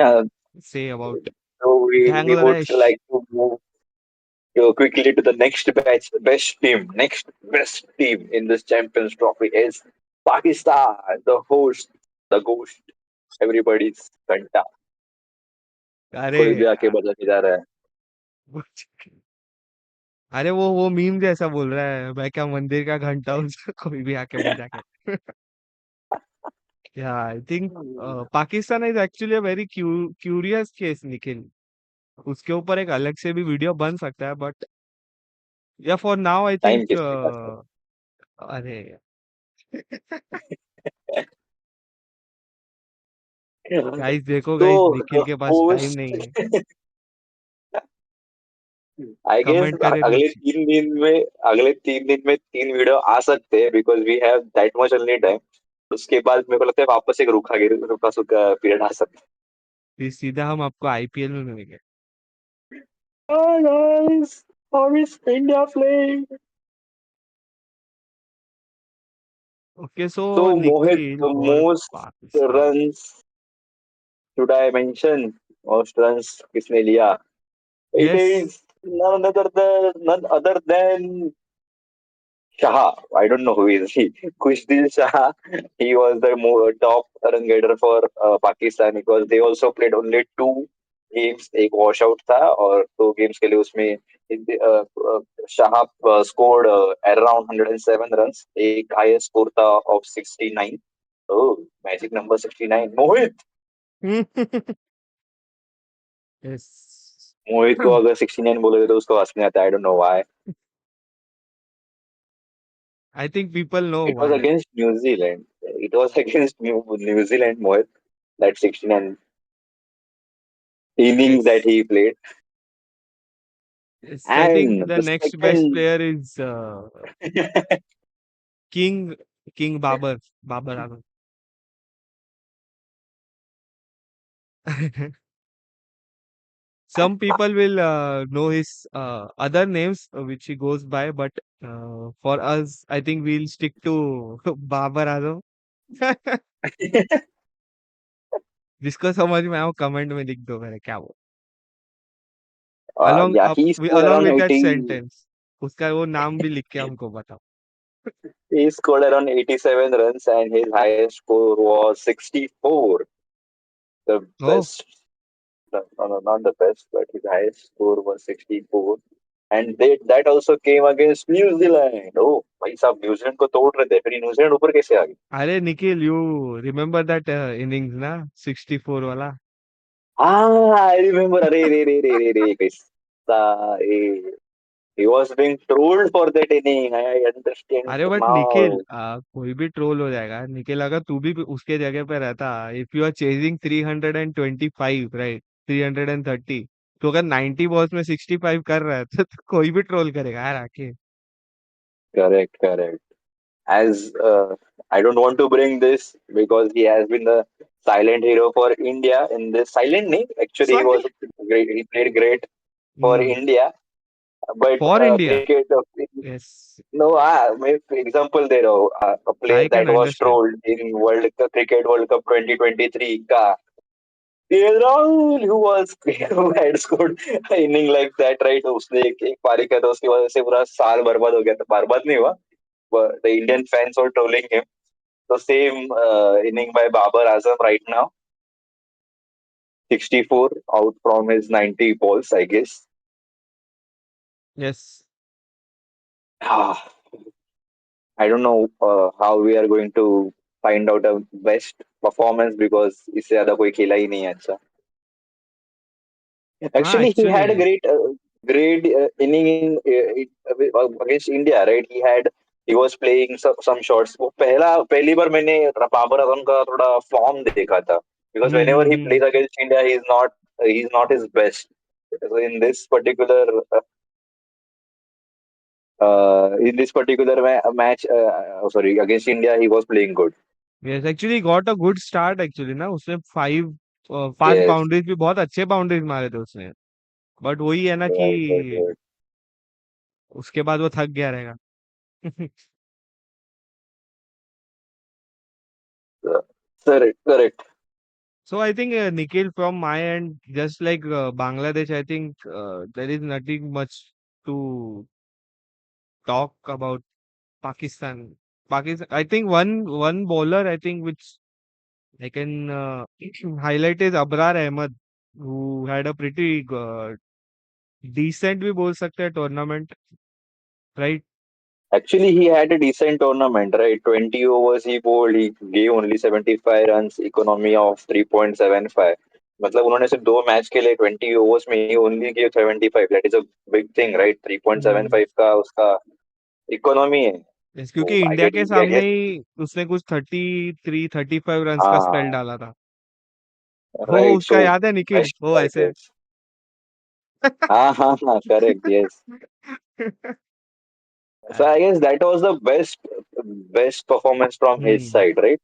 Uh, say about so we would Bangladesh. like to move quickly to the next batch. Best team, next best team in this Champions Trophy is Pakistan, the host, the ghost, everybody's घंटा. अरे कोई भी आके बजा के जा रहा है. अरे वो मीम जैसा बोल रहा है, मैं क्या मंदिर का घंटा हूँ कोई भी आके बजा के। या I think Pakistan is actually a very curious case Nikhil. उसके ऊपर एक अलग से भी वीडियो बन सकता है बट या for now I time think किसके पास अरे है? गाइस देखो तो गाइस निखिल के पास टाइम होस्ट, नहीं है। आई गेस कमेंट करे अगले नीचे। 3 दिन में, अगले 3 दिन में 3 वीडियो आ सकते हैं because we have that much only time. उसके बाद मेरे को लगता है वापस एक रुका सुखा पीरियड आ सकता फिर सीधा हम आपको आईपीएल में मिलेंगे। है. Hi guys, how is India playing? Okay so So Mohit, Nikhil the for most Pakistan. runs should I mention? Most runs किसने लिया? It yes. is none other than Shah. I don't know who is he. Kushdil Shah. He was the top run getter for Pakistan because they also played only 2 games. एक washout था और 2 games के लिए उसमें Shah scored around 107 runs. एक highest score था of 69. Oh, magic number 69. Yes. मोहित को अगर 69 बोलोगे तो उसको हंसने आता है. I don't know why. I think people know It was why. against New Zealand. It was against New Zealand, Mohit. That 69 innings yes. that he played. Yes, I think And the the next best second, player is King King Babar Alam. Some people will know his other names which he goes by, but for us, I think we'll stick to Babar Alam. जिसको समझ में आओ comment में लिख दो मेरे क्या वो yeah, he scored along around with that 80. sentence उसका वो नाम भी लिख के हमको बताओ। He scored around 87 runs, and his highest score was 64. The oh best. no, not the best, but his highest score was 64. And that also came against New Zealand. Oh, भाई साहब न्यूजीलैंड को तोड़ रहे थे, फिर न्यूजीलैंड ऊपर कैसे आ गई? अरे Nikhil, you remember that innings ना, 64 वाला? Ah, I remember. अरे रे रे रे रे रे कैसा ए he was being trolled for that inning. I understand अरे बट निखिल, now. कोई भी ट्रोल हो जाएगा निखिल, अगर तू भी उसके जगह पे रहता, if you are chasing 325, right, 330, तो अगर 90 बॉल्स में 65 कर रहा है तो कोई भी ट्रोल करेगा यार आके। Correct, correct. As I don't want to bring this because he has been the silent hero for India in this silent name. Actually, he sorry. was great. He played great for hmm. India, but for India. cricket. Yes. No, maybe example there. A player I that can was understand. trolled in World Cup, Cricket World Cup 2023. Ka Rahul, who had scored an inning like that, right? उसने एक पारी किया था, उसकी वजह से पूरा साल बर्बाद हो गया था. बर्बाद नहीं हुआ, but the Indian fans were trolling him. The same inning by Babar Azam right now, 64 out from his 90 balls, I guess. Yes. Ah, I don't know how we are going to find out a best performance because इससे ज्यादा कोई खेला ही नहीं है अच्छा. हाँ Actually, he actually. had a great inning against India, right? He was playing some shots. वो पहली बार मैंने बाबर आजम का थोड़ा form देखा था because whenever he hmm. plays against India, he's not his best. So in this particular match, sorry, against India, he was playing good. Yes actually got a good start actually ना, उसने 5 Yes, boundaries भी, बहुत अच्छे boundaries मारे थे उसने। But वही है ना कि right, right, right. उसके बाद वो थक गया रहेगा। Uh, Correct, correct. So I think, Nikhil, from my end, just like Bangladesh, I think there is nothing much to talk about Pakistan. Pakistan, I think one bowler, I think, which I can highlight is Abrar Ahmed, who had a pretty decent, भी बोल सकते हैं, tournament, right? Actually, he had a decent tournament, right? 20 overs he bowled, he gave only 75 runs, economy of 3.75. मतलब उन्होंने सिर्फ दो match के लिए 20 overs में ही only gave 75. That is a big thing, right? हम्म। 3.75 का उसका इकोनॉमी है. Yes, तो क्योंकि आई इंडिया गेट के इंडिया सामने गेट. ही उसने कुछ 33-35 रन्स का स्पेल हाँ, डाला था। हो राइट. उसका सो याद है निखिल, बेस्ट वो ऐसे। फाइटर्स. हाँ हाँ हाँ, correct, yes. So I guess that was the best performance from his hmm. side, right?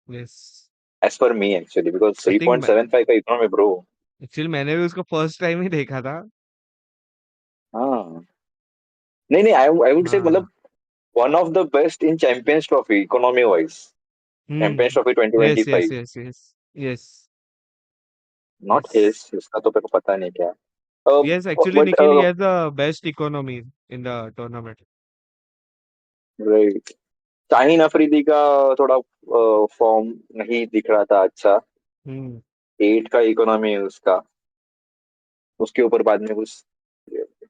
Yes. As per me, actually, because I think 3.75 का economy, bro. एक्चुअली मैंने भी उसको फर्स्ट टाइम ही देखा था। हाँ, नहीं नहीं, I would say हाँ। मतलब one of the best in Champions Trophy economy wise. Champions hmm. Trophy yes yes 2025. Yes yes. Yes. Not yes. his, उसका तो मेरे को पता नहीं क्या. Uh, yes actually but Nikhil, he has the best economy in the tournament. right. Shaheen Afridi का थोड़ा form नहीं दिख रहा था अच्छा. हम्म। 8 का इकोनॉमी है उसका. उसके ऊपर बाद में कुछ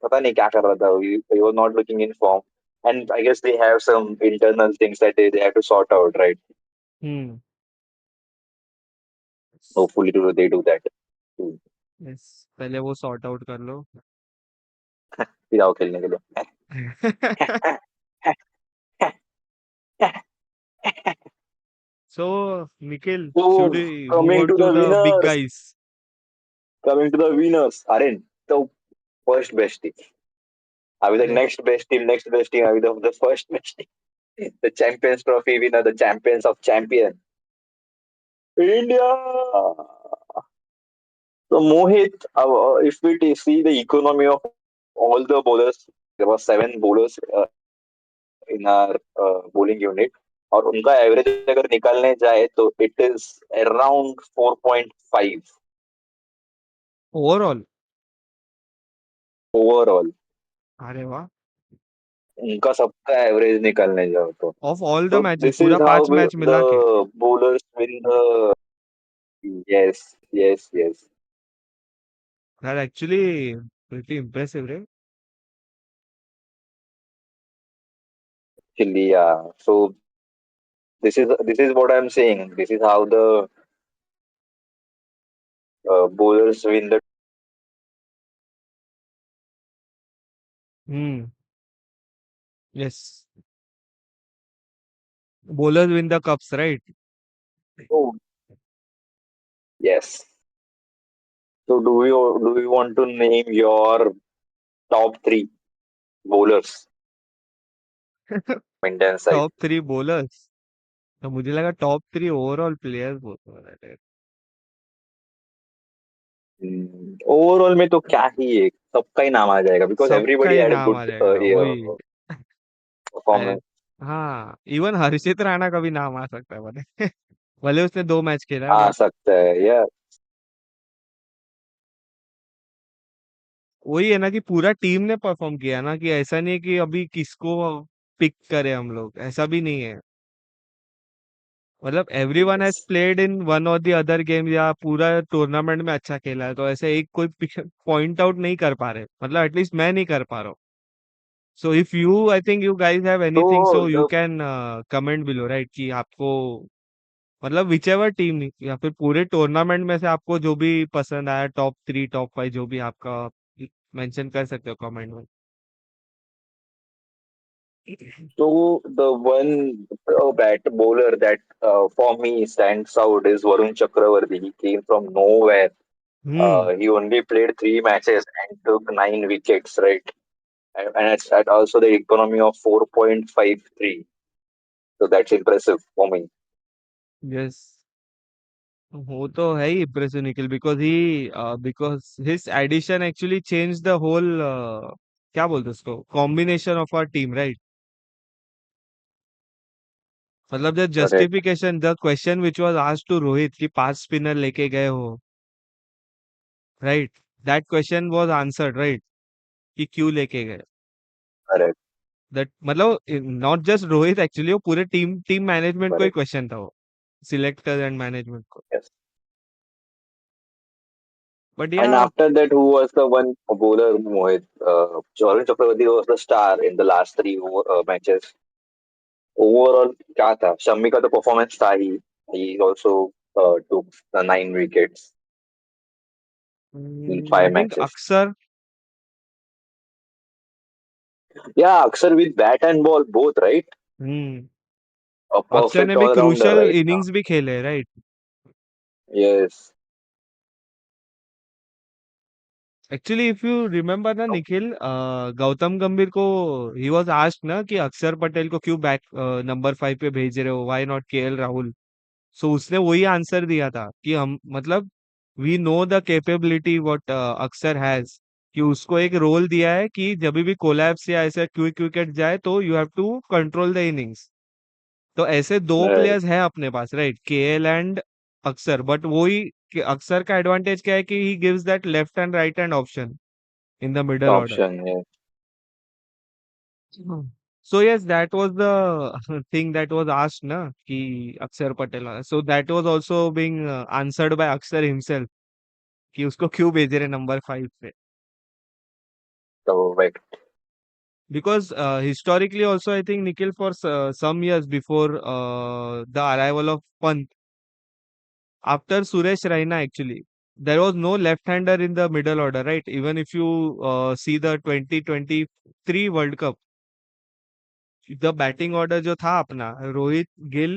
पता नहीं क्या कर रहा था. He was not looking in form. And I guess they have some internal things that they have to sort out, right? Hmm. Hopefully they do that. Yes, पहले वो सॉर्ट आउट कर लो। फिर आओ खेलने के लिए. So, Nikhil, should So we move coming on to to the the big winners, guys? coming to the winners. अरे तो फर्स्ट बेस्ट टीम. अभी तक अरे नेक्स्ट बेस्ट टीम अभी तक the first best team. The champions trophy winner, the champions of champion, India. So Mohit, if we see the economy of all the bowlers, there were 7 bowlers in our bowling unit. और उनका average अगर निकालने जाए तो it is around 4.5 overall. Overall. अरे वाह। उनका सबका एवरेज निकालने जाओ तो. Of all the So matches, this पूरा is how 5 मैच मिला के। the bowlers win the. Yes, yes, yes. That actually pretty impressive, right? Actually, yeah. So this is what I'm saying. This is how the bowlers win the. Hmm. Yes. Bowlers win the cups, right? Oh, yes. So do we want to name your top three bowlers from Indian side? Top three bowlers तो मुझे लगा top three overall players बोल रहे थे। Overall में तो क्या ही है, सबका ही नाम आ जाएगा बिकॉज सबका एवरीबडी ही हैड अ नाम आ गुड जाएगा वही। अरे परफॉर्मेंस. हाँ, इवन हर्षित राणा का भी नाम आ सकता है भले भले उसने 2 मैच खेला है आ बट सकता है यार. वही है ना कि पूरा टीम ने परफॉर्म किया ना, कि ऐसा नहीं है कि अभी किसको पिक करें हम लोग, ऐसा भी नहीं है। मतलब everyone has played in one और द अदर गेम या पूरा टूर्नामेंट में अच्छा खेला है, तो ऐसे एक कोई पॉइंट आउट नहीं कर पा रहे, मतलब एटलीस्ट मैं नहीं कर पा रहा हूँ। So if you I think you guys have तो anything so you the can comment below right, कि आपको मतलब विच एवर टीम या फिर पूरे टूर्नामेंट में से आपको जो भी पसंद आया, टॉप थ्री टॉप फाइव जो भी आपका, मेंशन कर सकते हो कमेंट में। so the one bat bowler that for me stands out is Varun Chakravarti. He came from nowhere. Hmm. He only played 3 matches and took 9 wickets, right? And it's at also the economy of 4.53. So that's impressive for me. Yes, वो तो है ही impressive Nikhil, because his addition actually change the whole, क्या बोलते हैं उसको, combination of our team right. मतलब the Correct. Justification, the question which was asked to Rohit कि 5 स्पिनर लेके गए हो, right, that question was answered right, कि क्यों लेके गए। Correct. दैट मतलब नॉट जस्ट रोहित, एक्चुअली वो पूरे टीम मैनेजमेंट को ही Correct. क्वेश्चन था वो, सिलेक्टर एंड मैनेजमेंट को। Yes. बट And या after that, who was the one bowler, Mohit? Varun Chakravarti was the star in the last 3 matches. Overall, क्या था? शम्मी का तो performance था ही. He also took the 9 wickets in I five think matches. अक्सर। Yeah, Aksar with bat and ball both, right? Hmm. A अक्षर ने perfect भी all-rounder crucial right now. Innings भी खेले right. Yes. Actually if you remember ना निखिल, गौतम गंभीर को he was asked ना कि अक्षर पटेल को क्यों बैक नंबर 5 पे भेज रहे हो, why not KL Rahul. So उसने वही आंसर दिया था कि हम मतलब we know the capability what Axar has, कि उसको एक रोल दिया है कि जब भी कोलैप्स या ऐसा क्विक विकेट जाए तो you have to control the innings. तो ऐसे दो Right. प्लेयर्स हैं अपने पास right, KL and Axar, but वही कि अक्षर का एडवांटेज क्या है कि he gives that left and right hand option in the middle order. Option. Yeah. So yes, that was the thing that was asked na कि अक्षर पटेल वाला, so that was also being answered by अक्षर himself कि उसको क्यों भेज रहे number 5 पे। So right. Because historically also I think Nikhil for some years before the arrival of Pant, after Suresh Raina actually, there was no left-hander in the middle order, right? Even if you see the 2023 World Cup, the batting order जो था अपना, Rohit, Gill,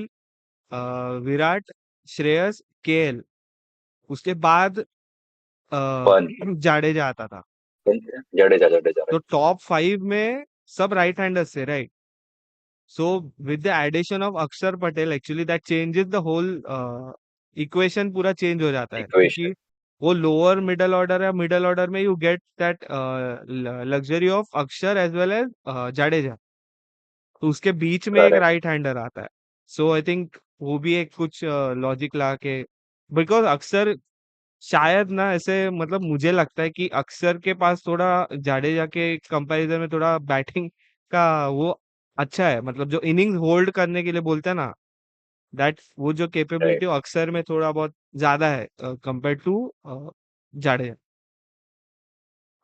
Virat, Shreyas, KL, उसके बाद One. Jadeja आता था। Jadeja, Jadeja, तो right. Top 5 में सब राइट हैंडर्स थे right. So with the addition of Akshar Patel actually that changes the whole equation, पूरा चेंज हो जाता है, Equation. क्योंकि वो लोअर मिडल ऑर्डर है, मिडल ऑर्डर में you get that luxury of Akshar as well as Jadeja, तो उसके बीच में एक Correct. राइट हैंडर आता है। सो आई थिंक वो भी एक कुछ लॉजिक ला के, बिकॉज अक्सर शायद ना ऐसे, मतलब मुझे लगता है कि अक्सर के पास थोड़ा जाडेजा के कंपैरिजन में थोड़ा बैटिंग का वो अच्छा है, मतलब जो इनिंग्स होल्ड करने के लिए बोलते हैं ना, दैट वो जो Right. कैपेबिलिटी अक्सर में थोड़ा बहुत ज्यादा है कंपेयर टू जाडेजा।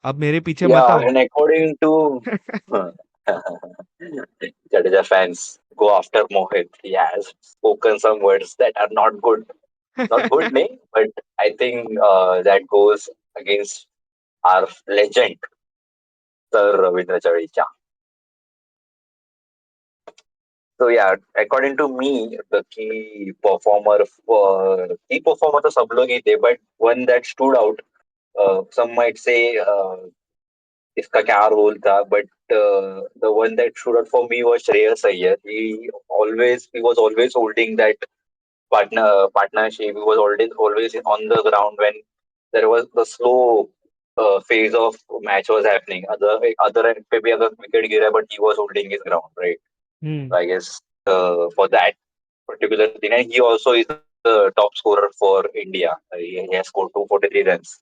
अब मेरे पीछे मत Yeah, आओ। and according to Jadeja fans, go after Mohit. He has spoken some words that are not good. Not good, name, but I think that goes against our legend, Sir Ravindra Jadeja. So yeah, according to me, the key performer तो सब लोग ही थे, but one that stood out. Some might say इसका क्या role था, but the one that stood out for me was Shreyas Iyer. He was always holding that partnership. He was always on the ground when there was the slow phase of match was happening. Other end पे भी अगर wicket गिरा, but he was holding his ground, right? Hmm. I guess for that particular thing, and he also is the top scorer for India. He has scored 243 runs.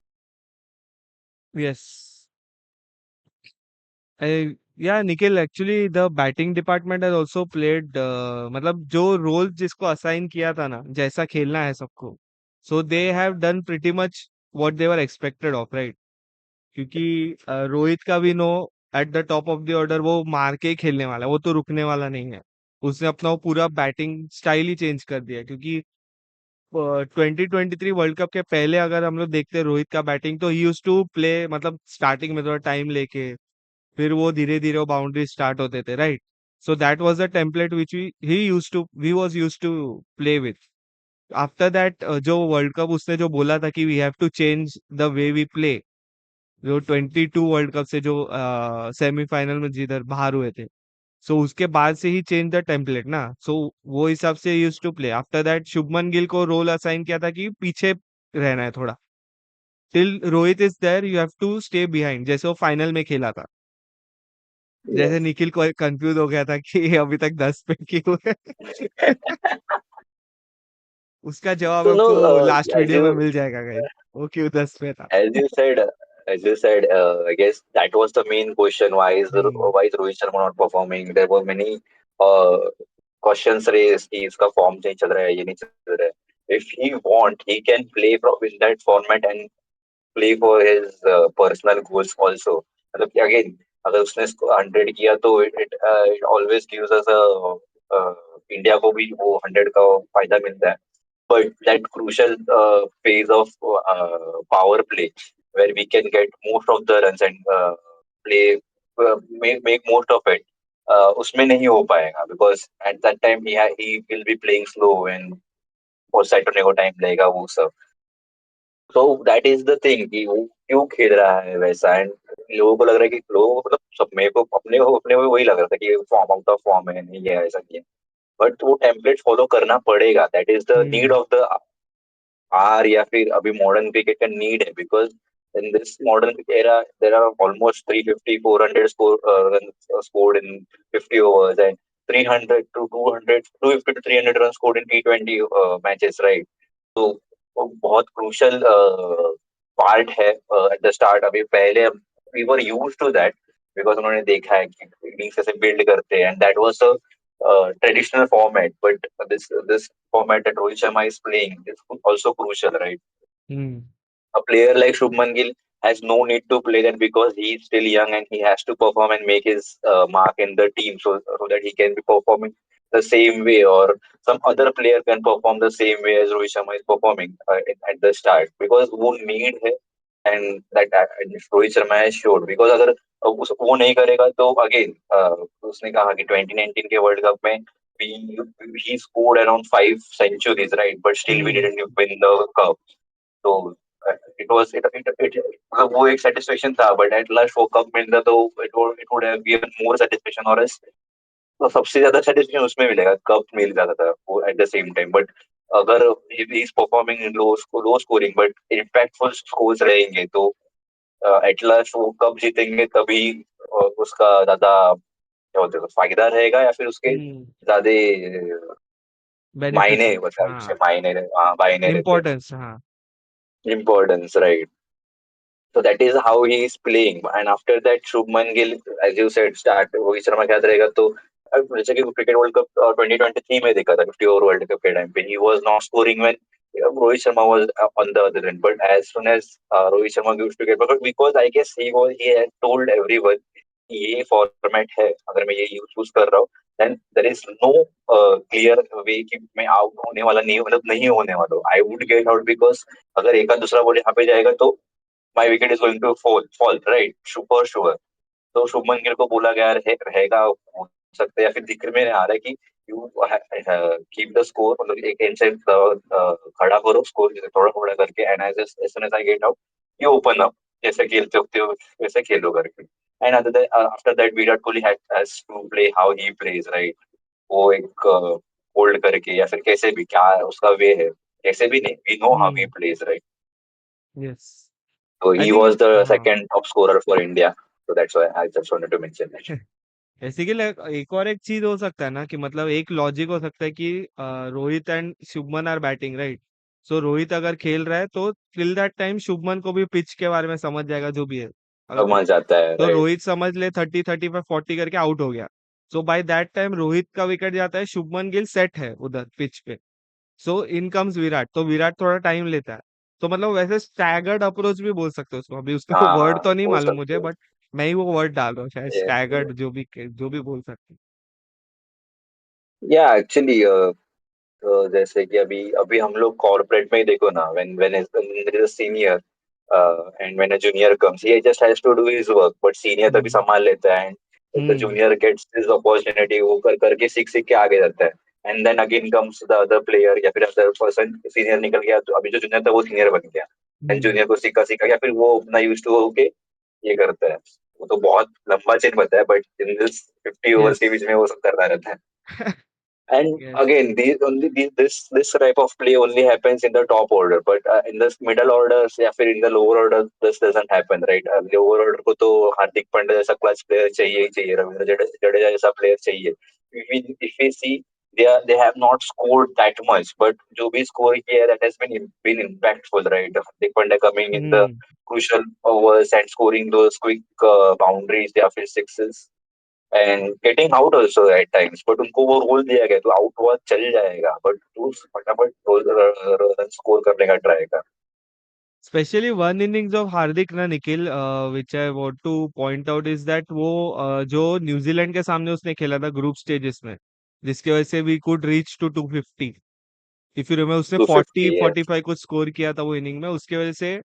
Yes. Yeah, Nikhil, actually the batting department has also played मतलब जो role जिसको assign किया था ना, जैसा खेलना है सबको, so they have done pretty much what they were expected of, right? क्योंकि रोहित का भी no at the top of the order वो मार के ही खेलने वाला है, वो तो रुकने वाला नहीं है। उसने अपना वो पूरा बैटिंग स्टाइल ही चेंज कर दिया, क्योंकि 2023 वर्ल्ड कप के पहले अगर हम लोग देखते हैं रोहित का बैटिंग, तो ही यूज टू प्ले मतलब स्टार्टिंग में थोड़ा टाइम लेके, फिर वो धीरे धीरे वो बाउंड्री स्टार्ट होते थे, right? So that was the template which we was used to play with. After that जो वर्ल्ड कप उसने जो बोला था कि we have to change the way we play, जो 22 वर्ल्ड कप से जो सेमीफाइनल में जिधर बाहर हुए थे, सो उसके बाद से ही चेंज द टेम्पलेट ना। सो वो हिसाब से use to play. After that Shubman Gill को रोल असाइन किया था कि पीछे रहना है थोड़ा, till Rohit is there you have to stay behind, जैसे वो फाइनल में खेला था। जैसे Yes. निखिल को कंफ्यूज हो गया था कि अभी तक 10 पे क्यों है। उसका जवाब So no, आपको लास्ट as वीडियो में you मिल जाएगा गाइस, वो क्यों 10 पे था। as you said, I guess that was the main question. Hmm. Why is Rohit Sharma not performing? There were many uh, questions raised कि इसका form नहीं चल रहा है, ये नहीं चल रहा है. If he want, he can play from in that format and play for his personal goals also. मतलब कि again, अगर उसने 100 किया तो it always gives us a uh, India को भी वो 100 का फायदा मिलता है. But that crucial phase of power play where we can get most of the runs and play make most of it, उसमें नहीं हो पाएगा because at that time he will be playing slow and और set होने को time लगेगा वो सब. So that is the thing कि वो क्यों खेल रहा है वैसा, एंड लोगों को लग रहा है कि लोगों को मतलब सब मेरे को अपने को वही लग रहा था कि फॉर्म आउट ऑफ फॉर्म है, नहीं है ऐसा नहीं है. बट वो टेम्पलेट फॉलो करना पड़ेगा. That is the need hmm. Of the hour, या फिर अभी मॉडर्न क्रिकेट का नीड है. Because in this modern era there are almost 350 400 scored in 50 overs and 300 to 200 250 to 300 runs scored in T20 matches, right? तो वो बहुत crucial part है at the start. अभी पहले we were used to that because उन्होंने देखा है कि इनिंग्स कैसे बिल्ड करते हैं, and that was a traditional format. But this format that Rohit Sharma is playing is also crucial, right? Hmm. A player like Shubman Gill has no need to play that because he's still young and he has to perform and make his mark in the team, so that he can be performing the same way, or some other player can perform the same way as Rohit Sharma is performing at the start, because वो need है. And that and Rohit Sharma has showed, because अगर वो नहीं करेगा तो again उसने कहा कि 2019 के वर्ल्ड कप में we he scored around 5 centuries, right? But still we hmm. didn't win the cup. तो it was मतलब वो एक satisfaction था, but at last वो कप मिलता तो it would have given more satisfaction, और तो सबसे ज्यादा satisfaction उसमें मिलेगा, कप मिल जाता था वो at the same time. But अगर he is performing in low scoring but impactful scores रहेंगे, तो at last वो कप जीतेंगे तभी उसका ज्यादा क्या बोलते हैं फायदा रहेगा, या फिर उसके हम्म. ज्यादा बेनिफिट्स मायने, है, मतलब हाँ. उसके मायने, हाँ, मायने रहते इम्पोर्टेंस, हाँ. हैं, importance, right. So that is how he is playing. And after that, Shubman Gill, as you said, start Rohit Sharma के साथ रहेगा तो जैसे कि क्रिकेट वर्ल्ड कप 2023 में देखा था 50 ओवर वर्ल्ड कप के टाइम पे, he was not scoring when Rohit Sharma was on the other end. But as soon as Rohit Sharma used to get, but because I guess he had told everyone कि ये format है, अगर मैं ये use कर रहा हूँ, then there is no clear way कि मैं आउट होने वाला नहीं हूँ, मतलब नहीं होने वाला हूँ. I would get out because अगर एक आध दूसरा बॉल यहाँ पे जाएगा तो my wicket is going to fall, right? Super sure. तो शुभमन गिल को बोला गया रहेगा, हो सकता है, या फिर दिख में आ रहा है कि यू कीप द स्कोर, मतलब एक एंड से खड़ा करो स्कोर थोड़ा थोड़ा करके, and as soon as I get out you open up, जैसे खेलते होते हो वैसे खेलो करके. And after that Virat Kohli has to play how he plays, right? वो एक होल्ड करके या फिर कैसे भी, क्या उसका वे है, कैसे भी नहीं, we know how he Hmm. Plays, right? Yes. So I he was think the second top scorer for India. So that's why I just wanted to mention that. ऐसे कि एक और एक चीज हो सकता है ना कि मतलब एक लॉजिक हो सकता है कि Rohit and Shubman are batting, right? So Rohit अगर खेल रहा है तो टिल दैट टाइम शुभमन को भी पिच के बारे में समझ जाएगा जो भी है. समझ आता है, तो राइट? रोहित समझ ले 30 35 40 करके आउट हो गया. सो बाय दैट टाइम रोहित का विकेट जाता है, शुभमन गिल सेट है उधर पिच पे. सो इन कम्स विराट, तो विराट थोड़ा टाइम लेता है. तो मतलब वैसे स्टैगर्ड अप्रोच भी बोल सकते हो उसको, अभी उसका वर्ड हाँ, तो नहीं बोल मालूम मुझे, सकते हो. बट मैं ही वो वर्ड डाल रहा हूँ शायद, Yes, स्टैगर्ड, yes. जो भी बोल सकते Yeah, actually, जैसे कि अभी अभी हम लोग कॉर्पोरेट में ही देखो ना, when there is a senior and when a junior comes, he just has to do his work, but senior तभी हैं. संभाल लेता है, and the hmm. junior gets his opportunity, वो कर करके सीख सीख के आगे जाता है. And then again comes the other player या फिर other person, senior निकल गया तो अभी जो junior था वो senior बन गया, and हम्म. junior को सीखा सीखा या फिर वो अपना used to होके ये करता है. वो तो बहुत लंबा चेन बताया, but in this 50 overs yes. के बीच में वो सब करता रहता है. And yes. again, this type of play only happens in the top order, but in the middle orders या फिर in the lower order, this doesn't happen, right? Lower order को तो हार्दिक पांड्या जैसा क्लच प्लेयर चाहिए ही चाहिए, रविंद्र जडेजा जैसा प्लेयर चाहिए. If we see, they have not scored that much, but जो भी score किया है, that has been impactful, right? Hardik Pandya coming in the hmm. crucial overs and scoring those quick boundaries या फिर sixes. And getting out also eight times, but उनको वो role दिया गया तो आउट हुआ चल जाएगा, बट तू फटाफट रन स्कोर करने का ट्राई कर. Specially one innings of Hardik ना Nikhil, which I want to point out is that वो जो न्यूजीलैंड के सामने उसने खेला था ग्रुप स्टेजेस में, जिसकी वजह से we could reach to 250. If you remember उसने 40 250. 45 कुछ स्कोर किया था वो इनिंग में, उसके वजह से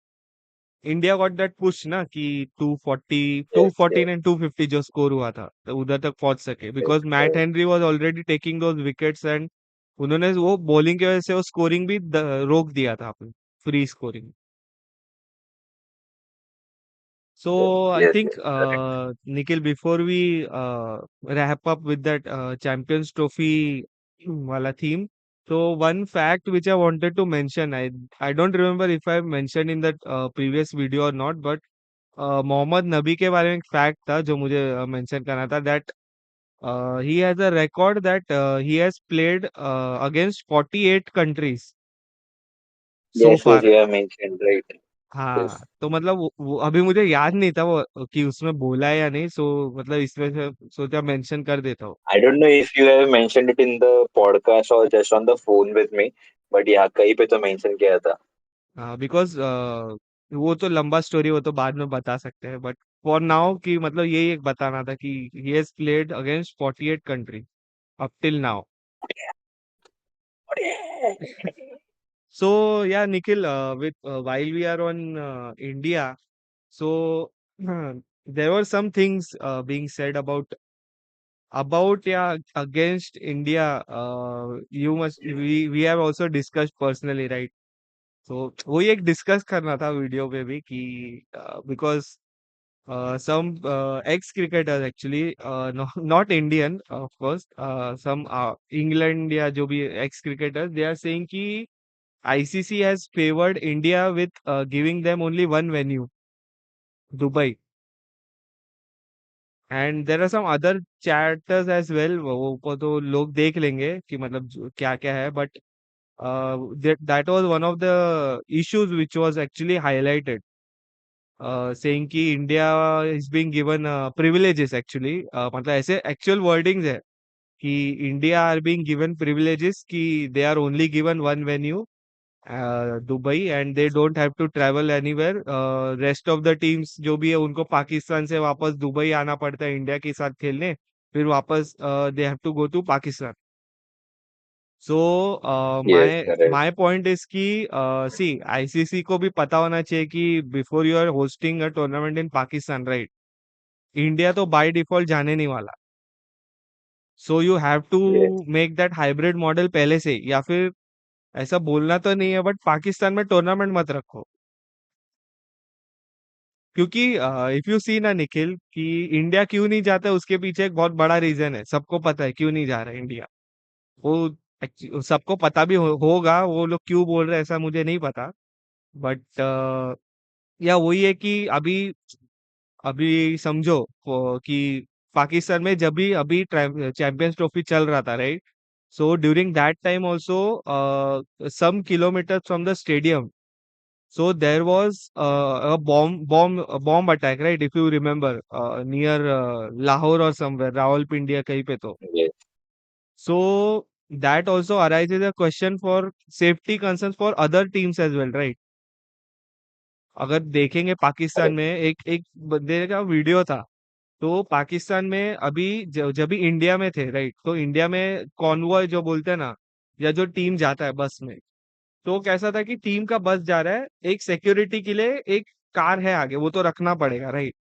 इंडिया गॉट दैट पुश ना कि 240 यस, 214 एंड 250 जो स्कोर हुआ था तो उधर तक पहुंच सके, because Matt yes. Henry was already taking those wickets, and उन्होंने वो बॉलिंग की वजह से वो स्कोरिंग भी रोक दिया था अपनी free scoring. So I yes, think yes, correct. Nikhil, before we wrap up with that Champions Trophy wala theme, so one fact which I wanted to mention, I don't remember if I mentioned in that previous video or not, but Mohammad Nabi के बारे में एक fact था जो मुझे mention करना था, that he has a record that he has played against 48 countries so yes, far. You have mentioned, right? हाँ, यस. तो मतलब वो अभी मुझे याद नहीं था वो कि उसमें बोला है या नहीं, सो मतलब इसमें से सोचा मेंशन कर देता हूँ. I don't know if you have mentioned it in the podcast और just on the phone with me, but यहाँ कहीं पे तो मेंशन किया था. बिकॉज वो तो लंबा स्टोरी, वो तो बाद में बता सकते हैं, बट फॉर नाउ कि मतलब यही एक बताना था कि he has played against 48 country up till now. So yeah, Nikhil, with while we are on India, so there were some things being said about yeah against India. You must we have also discussed personally, right? So वही एक discuss करना था video पे भी कि because some ex cricketers actually, not Indian of course, some England या जो भी ex cricketers, they are saying कि ICC has favored India with giving them only one venue, Dubai. And there are some other chapters as well, वो को तो लोग देख लेंगे कि मतलब क्या क्या है, but that was one of the issues which was actually highlighted, saying कि India is being given privileges actually, मतलब ऐसे actual wordings है कि India are being given privileges कि they are only given one venue, Dubai, and they don't have to travel anywhere. Rest of the teams जो भी है उनको पाकिस्तान से वापस दुबई आना पड़ता है इंडिया के साथ खेलने, फिर वापस they have to go to Pakistan. So Yes, my correct. My point is कि सी आईसीसी को भी पता होना चाहिए कि before you are hosting a tournament in Pakistan, right, India तो बाय डिफॉल्ट जाने नहीं वाला। So you have to Yes. Make that hybrid model पहले से, या फिर ऐसा बोलना तो नहीं है बट पाकिस्तान में टूर्नामेंट मत रखो। क्योंकि इफ यू सी ना निखिल, कि इंडिया क्यों नहीं जाता है, उसके पीछे एक बहुत बड़ा रीजन है, सबको पता है क्यों नहीं जा रहा है इंडिया। वो सबको पता भी होगा, वो लोग क्यों बोल रहे हैं ऐसा मुझे नहीं पता, बट या वही है कि अभी अभी समझो कि पाकिस्तान में जब भी अभी चैंपियंस ट्रॉफी चल रहा था, right, so during that time also some kilometers from the stadium, so there was a bomb attack, right, if you remember, near Lahore or somewhere, Rawalpindi या कहीं पे तो। Yes. So that also arises a question for safety concerns for other teams as well, right? अगर देखेंगे Pakistan Correct. में एक एक बंदे का वीडियो था, तो पाकिस्तान में अभी जब भी इंडिया में थे, राइट, तो इंडिया में कॉन्वॉय जो बोलते हैं ना, या जो टीम जाता है बस में, तो कैसा था कि टीम का बस जा रहा है, एक सिक्योरिटी के लिए एक कार है आगे, वो तो रखना पड़ेगा, राइट,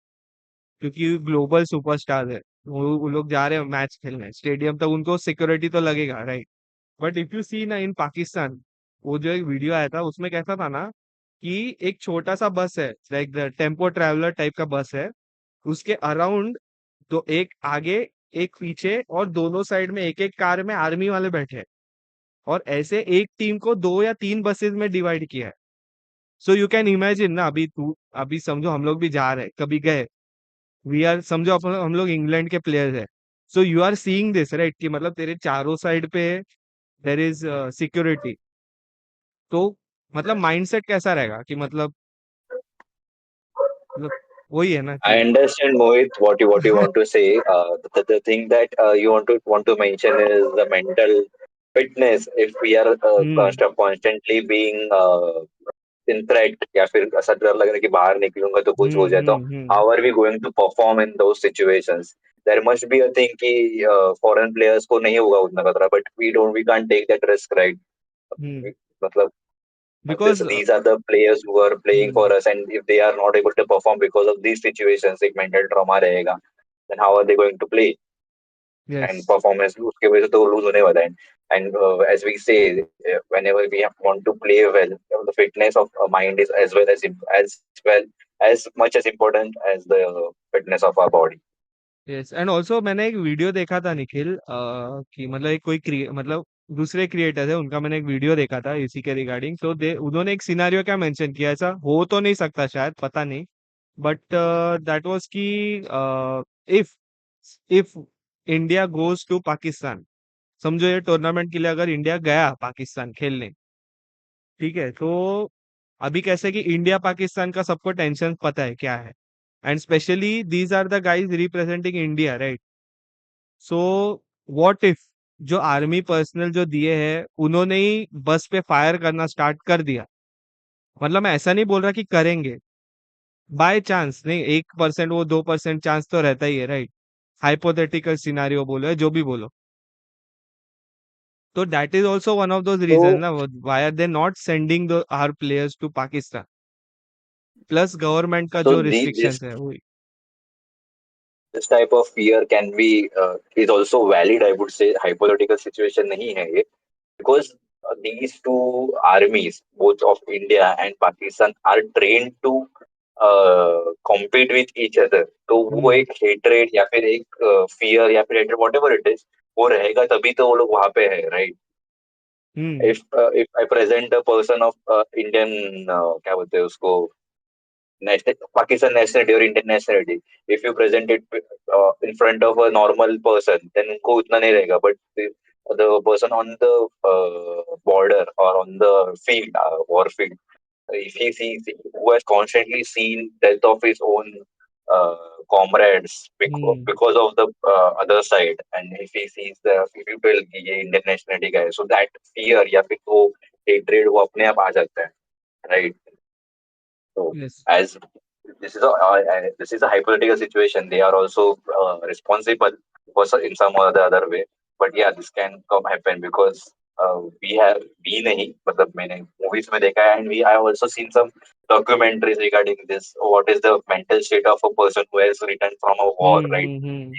क्योंकि ग्लोबल सुपरस्टार है, वो लोग जा रहे हैं मैच खेलने स्टेडियम तक, उनको सिक्योरिटी तो लगेगा, right. But if you see ना इन पाकिस्तान, वो जो एक वीडियो आया था उसमें कैसा था ना, कि एक छोटा सा बस है, लाइक टेम्पो ट्रैवलर टाइप का बस है, उसके अराउंड तो एक आगे, एक पीछे, और दोनों साइड में एक एक कार में आर्मी वाले बैठे हैं, और ऐसे एक टीम को दो या तीन बसेस में डिवाइड किया है। सो यू कैन इमेजिन ना, अभी समझो हम लोग भी जा रहे हैं, कभी गए, वी आर समझो अपन हम लोग इंग्लैंड के प्लेयर्स है, so you are seeing this, right, कि मतलब तेरे चारों साइड पे देयर इज सिक्योरिटी। तो मतलब माइंडसेट कैसा रहेगा कि मतलब वही है ना I कि understand, Mohit, what you want to say. The thing that you want to mention is the mental fitness. If we are hmm constantly being in threat, या फिर ऐसा डर लग रहा है कि बाहर निकलूंगा तो कुछ हो जाए, तो how are we going to perform in those situations? There must be a thing कि foreign players को नहीं होगा उतना खतरा, but we can't take that risk, right? हम्म मतलब because these are the players who are playing for us, and if they are not able to perform because of these situations, एक mental trauma रहेगा, then how are they going to play? Yes And performance उसके वजह से तो lose होने वाला है. And as we say, whenever we want to play well, the fitness of mind is as well as much as important as the fitness of our body. Yes, and also मैंने एक video देखा था निखिल, कि मतलब एक कोई मतलब दूसरे क्रिएटर्स है उनका, मैंने एक वीडियो देखा था इसी के रिगार्डिंग, तो दे उन्होंने एक सिनारियो क्या मेंशन किया, ऐसा हो तो नहीं सकता शायद, पता नहीं, बट दैट वाज कि if if India goes to Pakistan, समझो ये टूर्नामेंट के लिए अगर इंडिया गया पाकिस्तान खेलने, ठीक है, तो अभी कैसे कि इंडिया पाकिस्तान का सबको टेंशन पता है क्या है, and specially these are the guys representing India, right. So what if जो आर्मी पर्सनल जो दिए हैं उन्होंने ही बस पे फायर करना स्टार्ट कर दिया, मतलब मैं ऐसा नहीं बोल रहा कि करेंगे, बाय चांस नहीं, 1% वो 2% चांस तो रहता ही है, राइट, हाइपोथेटिकल सिनारियो बोलो या जो भी बोलो, तो that is also one of those reason So ना, why are they not sending our players to Pakistan, plus government का so जो the, रिस्ट्रिक्शंस है वही। this type of fear can be is also valid, I would say. Hypothetical situation नहीं है ये, because these two armies, both of India and Pakistan, are trained to compete with each other. तो वो हम्म एक hatred या फिर एक fear या फिर hatred, whatever it is, वो रहेगा तभी तो वो लोग वहां पे है, right? Hmm If I present a person of Indian, क्या बोलते हैं उसको, national Pakistan nationality or Indian nationality, if you present it in front of a normal person, then उनको उतना नहीं रहेगा. But the person on the border or on the field, war field, if he sees, who has constantly seen death of his own uh, comrades hmm because of the other side, and if he sees the, if you tell कि ये Indian nationality का है, so that fear या फिर वो hatred वो अपने आप आ जाता है, right? So Yes. as this is a hypothetical situation, they are also responsible for in some or the other way. But yeah, this can come happen because we nahi, मतलब मैंने movies में देखा है, and we I also seen some documentaries regarding this. What is the mental state of a person who has returned from a war, right?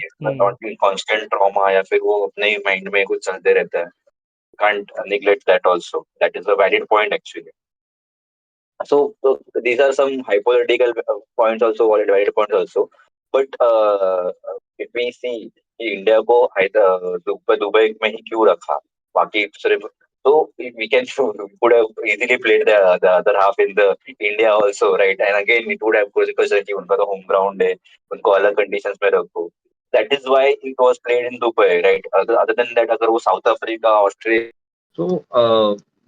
He's not in constant trauma या फिर वो अपने ही mind में कुछ चलते रहता है. Can't neglect that also. That is a valid point actually. So these are some hypothetical points also, valid points also. But if we see कि इंडिया को दुबई में ही क्यों रखा, बाकी सिर्फ तो we can would have easily played the other half in the India also, right? And again it would have because कि उनका तो home ground है, उनको अलग conditions में रखो. That is why it was played in Dubai, right? Other than that, अगर वो South Africa, Australia. So,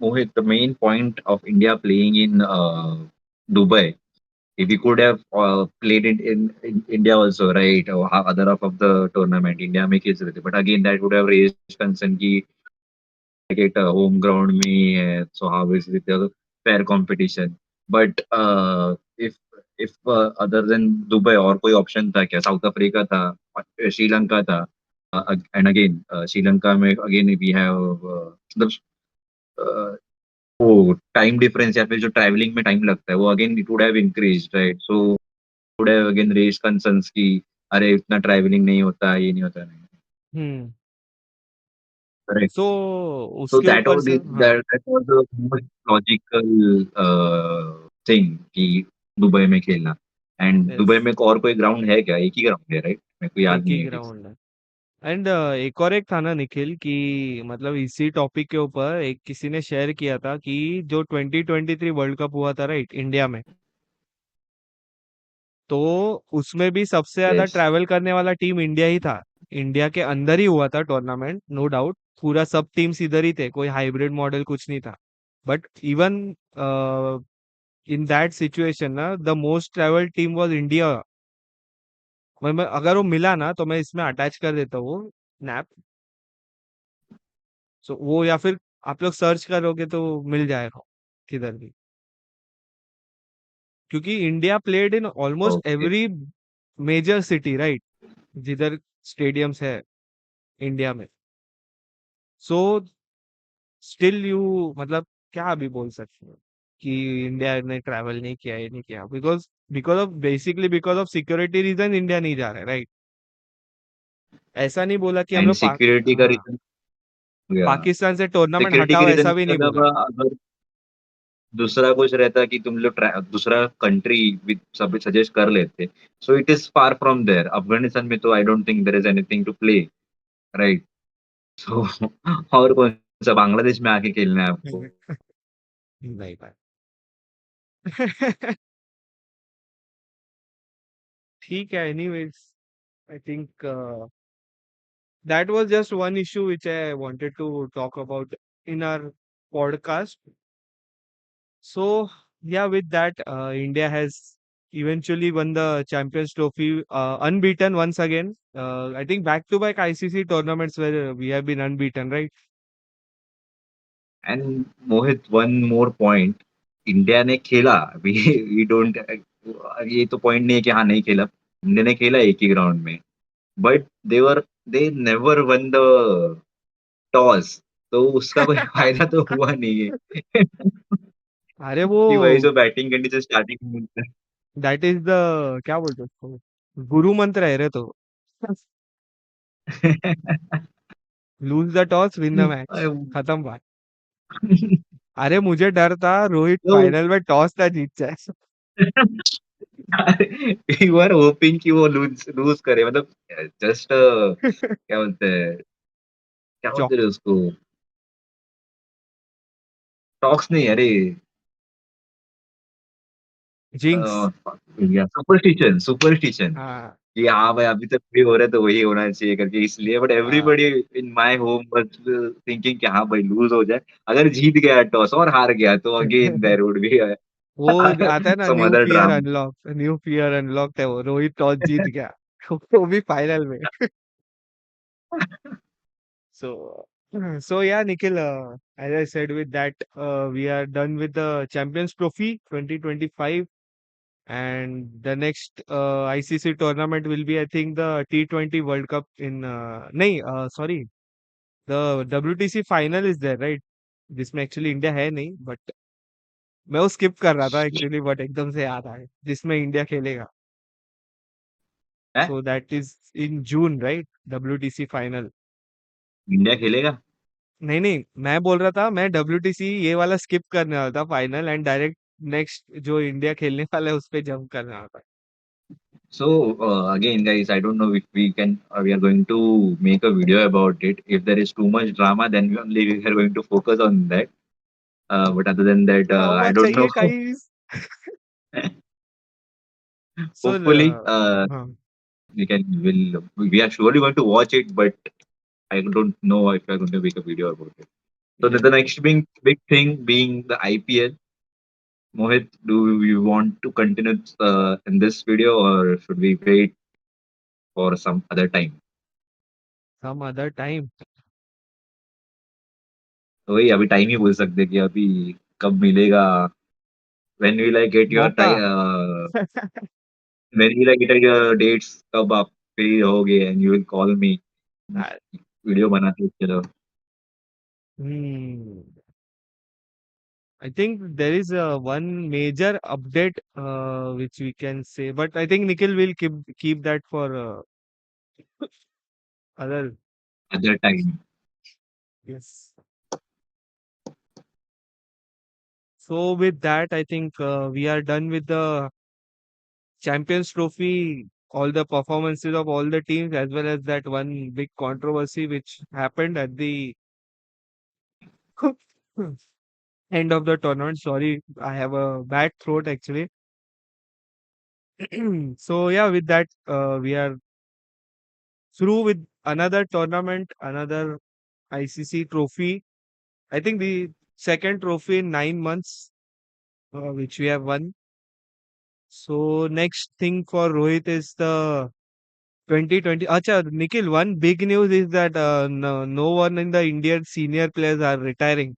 Mohit, the main point of India playing in Dubai, if we could have played it in India also, right, or other half of the tournament, India में खेल सकते, but again that would have raised concern कि cricket home ground में है, so how is it a fair competition? But if other than Dubai और कोई option था क्या? South Africa था, श्रीलंका था, and again श्रीलंका में again we have मतलब वो टाइम डिफरेंस या फिर जो ट्रैवलिंग में टाइम लगता है वो again it would have increased, right? So would have again raised concerns कि अरे इतना ट्रैवलिंग नहीं होता, ये नहीं होता, नहीं, हम्म करेक्ट? सो सो उसके ऊपर से हाँ. That was the most logical thing कि दुबई में खेलना। एंड दुबई यस, में और कोई ग्राउंड है क्या? एक ही ग्राउंड है, राइट? मेरे को याद एक ही नहीं है ठीक से। ग्राउंड है. एंड एक और एक था ना निखिल कि मतलब इसी टॉपिक के ऊपर एक किसी ने शेयर किया था कि जो 2023 वर्ल्ड कप हुआ था राइट इंडिया में, तो उसमें भी सबसे ज्यादा यस। ट्रैवल करने वाला टीम इंडिया ही था. इंडिया के अंदर ही हुआ था टूर्नामेंट, नो डाउट. पूरा सब टीम्स इधर ही थे, कोई हाइब्रिड मॉडल कुछ नहीं था. But even in that situation ना the most travel team was India. मैं अगर वो मिला ना तो मैं इसमें अटैच कर देता हूँ स्नैप. सो वो या फिर आप लोग सर्च करोगे तो मिल जाएगा किधर भी. क्योंकि India played in almost okay. Every major city right, जिधर स्टेडियम्स है इंडिया में. सो स्टिल यू मतलब क्या अभी बोल सकते हो कि इंडिया ने ट्रैवल नहीं किया, ये नहीं किया, because because of basically because of security reason India नहीं जा रहा है राइट. ऐसा नहीं बोला कि हम एंड लोग सिक्योरिटी का हाँ, रीजन हो गया। पाकिस्तान से टूर्नामेंट सिक्योरिटी के हटाओ रीजन ऐसा भी के नहीं बोला. अलावा अगर दूसरा कुछ रहता कि तुम लोग दूसरा कंट्री विद सब सजेस्ट कर लेते, so it is far from there. Afghanistan में तो I don't think there is anything to play, right? So और कौन सा बांग्लादेश में आके खेलना है आपको? नहीं भाई. ठीक है, anyways I think that was just one issue which I wanted to talk about in our podcast. So, yeah, with that, India has eventually won the Champions Trophy unbeaten once again. I think back to back ICC tournaments where we have been unbeaten, right? And Mohit, one more point, India ने खेला, we we don't, ये तो point नहीं है कि हाँ नहीं खेला, इंडिया ने खेला एक ही ग्राउंड में, but they never won the toss, तो उसका कोई फायदा तो हुआ नहीं है। अरे वो कि वही जो बैटिंग करनी चाहिए स्टार्टिंग में। दैट इज द क्या बोलते हैं उसको, गुरु मंत्र है रे तो. Lose the toss win the match, खत्म बात. अरे मुझे डर था रोहित तो फाइनल में टॉस ना जीत जाए. यू आर होपिंग कि वो लूज लूज करे, मतलब जस्ट क्या बोलते हैं, क्या बोलते हैं उसको, टॉक्स नहीं, अरे जिंक्स. सुपरस्टिशन, सुपरस्टिशन, हाँ. कि हाँ भाई अभी तक फ्री हो रहे तो वही होना चाहिए करके, इसलिए। बट हाँ. Everybody in my home was thinking कि हाँ भाई लूज हो जाए, अगर जीत गया टॉस और हार गया तो अगेन देयर वुड बी वो आता है ना some new other fear drama. Unlock, new fear unlock है वो, रोहित टॉस जीत गया. वो भी फाइनल में. सो So yeah, Nikhil, as I said, with that, we are done with the Champions Trophy 2025, and the next ICC tournament will be, I think, the T20 World Cup in. नहीं, sorry, the WTC final is there, right? जिसमें actually India है नहीं, but मैं वो skip कर रहा था actually, but एकदम से याद आया जिसमें इंडिया खेलेगा. है So that is in June, right? WTC final. India खेलेगा. नहीं नहीं, मैं बोल रहा था मैं WTC ये वाला स्किप करने वाला था फाइनल, एंड डायरेक्ट नेक्स्ट जो इंडिया खेलने वाला है उस पे जंप करने वाला था. So again, guys, I don't know if we can. We are going to make a video about it. If there is too much drama, then only we are going to focus on that. But other than that, drama I don't know. चाहिए guys. सो Hopefully, हाँ. we can. Will we are surely going to watch it, but I don't know if we are going to make a video about it. So Yes. the next big thing being the IPL. Mohit, do you want to continue in this video, or should we wait for some other time? Some other time. तो वही अभी time ही बोल सकते हैं कि अभी कब मिलेगा. when will I get your मौका. when will I get your dates, कब आप फ्री होगे and you will call me. Video बनाते हैं, चलो. Hmm. I think there is one major update which we can say, but I think Nikhil will keep that for other. Other time. Yes. So with that, I think we are done with the Champions Trophy, all the performances of all the teams, as well as that one big controversy which happened at the end of the tournament. Sorry, I have a bad throat actually. So yeah, with that, we are through with another tournament, another ICC trophy. I think the second trophy in 9 months, which we have won. So next thing for Rohit is the 2020. Acha, Nikhil, one big news is that no one in the Indian senior players are retiring.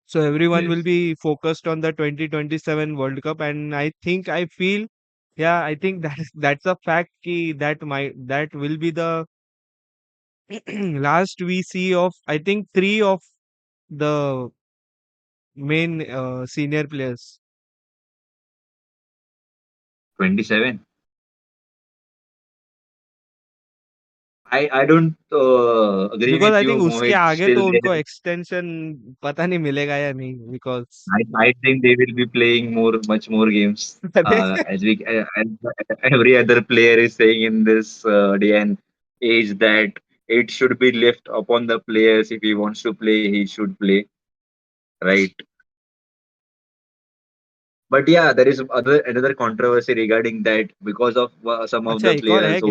So everyone will Yes. be focused on the 2027 World Cup, and I feel, yeah, I think that's a fact ki that will be the last we see of, I think, three of the main senior players. 27. I don't agree Because with I you, think उसके Mohit. आगे Still तो there. उनको extension पता नहीं मिलेगा या नहीं, because I think they will be playing much more games. अरे As every other player is saying in this day and age that it should be left upon the players. If he wants to play, he should play, right? But yeah, there is other another controversy regarding that because of some of अच्छा the एक और players है क्या?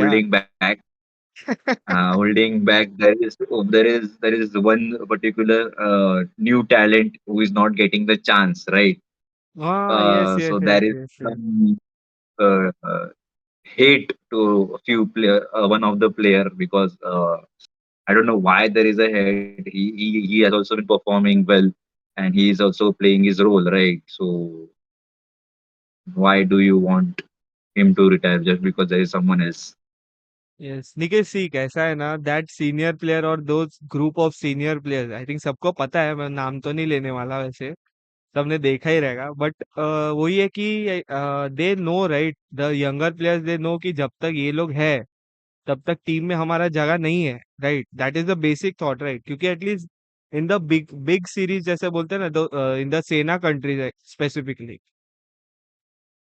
holding back. There is one particular new talent who is not getting the chance, right? हाँ, yes So yes there yes is yes yes. some hate to a few player, one of the player, because I don't know why there is a hate. He has also been performing well, and he is also playing his role, right? So why do you want him to retire just because there is someone else? Yes Nikesh see कैसा है ना, that senior player और दो group of senior players, I think सबको पता है, मैं नाम तो नहीं लेने वाला वैसे, सबने देखा ही रहेगा, बट वही है कि they know right, the younger players they know कि जब तक ये लोग है तब तक टीम में हमारा जगह नहीं है, right. That is the basic thought, right, क्योंकि at least in the big big series जैसे बोलते हैं ना, in the SENA countries specifically,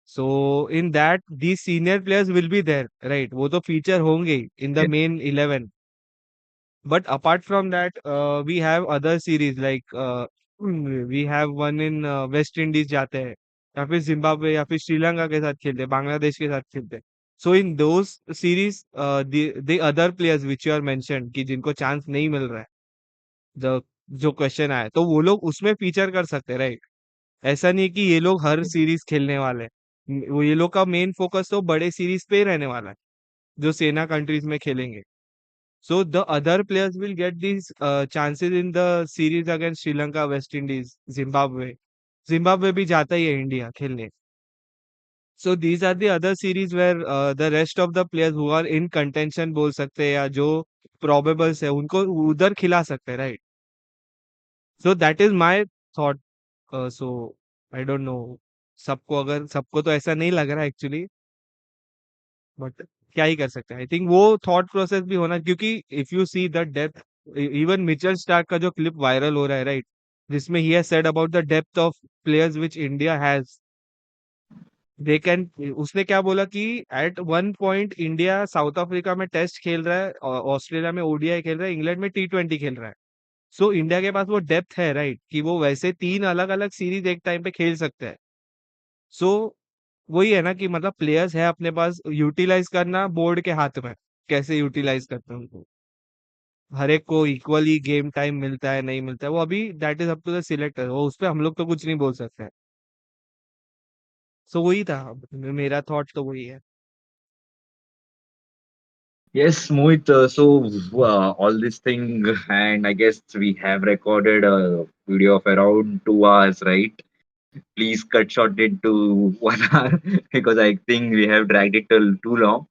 so in that the senior players will be there, right, वो तो फीचर होंगे in the Yes, main 11. But apart from that, we have other series like we have one in West Indies जाते हैं, या फिर Zimbabwe या फिर श्रीलंका के साथ खेलते हैं, बांग्लादेश के साथ खेलते हैं. So in those series the other players which you are mention कि जिनको चांस नहीं मिल रहा है, द जो क्वेश्चन आया, तो वो लोग उसमें फीचर कर सकते हैं, राइट. ऐसा नहीं है कि ये लोग हर yes, सीरीज खेलने वाले हैं. वो ये लोग का मेन फोकस तो बड़े सीरीज पे ही रहने वाला है जो सेना कंट्रीज में खेलेंगे. So the other players will get these chances in the series against Sri Lanka, West Indies, Zimbabwe. Zimbabwe भी जाता ही है इंडिया खेलने. So these are the other series where the rest of the players who are in contention बोल सकते हैं या जो probables है उनको उधर खिला सकते हैं, right? So that is my thought. So I don't know. सबको तो ऐसा नहीं लग रहा एक्चुअली, बट क्या ही कर सकते हैं. आई थिंक वो थॉट प्रोसेस भी होना, क्योंकि if you see the depth, even Mitchell Starc का जो क्लिप वायरल हो रहा है, राइट, जिसमें he has said about the depth of players which India has, they can, उसने क्या बोला कि at one point India South Africa में टेस्ट खेल रहा है, ऑस्ट्रेलिया में ओडीआई खेल रहा है, इंग्लैंड में टी20 खेल रहा है. सो इंडिया के पास वो डेप्थ है, राइट, कि वो वैसे तीन अलग अलग सीरीज एक टाइम पे खेल सकते हैं. सो वही है ना कि मतलब प्लेयर्स है अपने पास, यूटिलाइज करना बोर्ड के हाथ में, कैसे यूटिलाइज करते हैं उनको. हर एक को इक्वली गेम टाइम मिलता है नहीं मिलता है, वो अभी that is up to the selector, वो उस पे हम लोग तो कुछ नहीं बोल सकते हैं. सो वही था, मेरा थॉट तो वही है. Yes, Mohit. All this thing, and I guess we have recorded a video of around 2 hours, right? Please cut short it to 1 hour because I think we have dragged it till too long.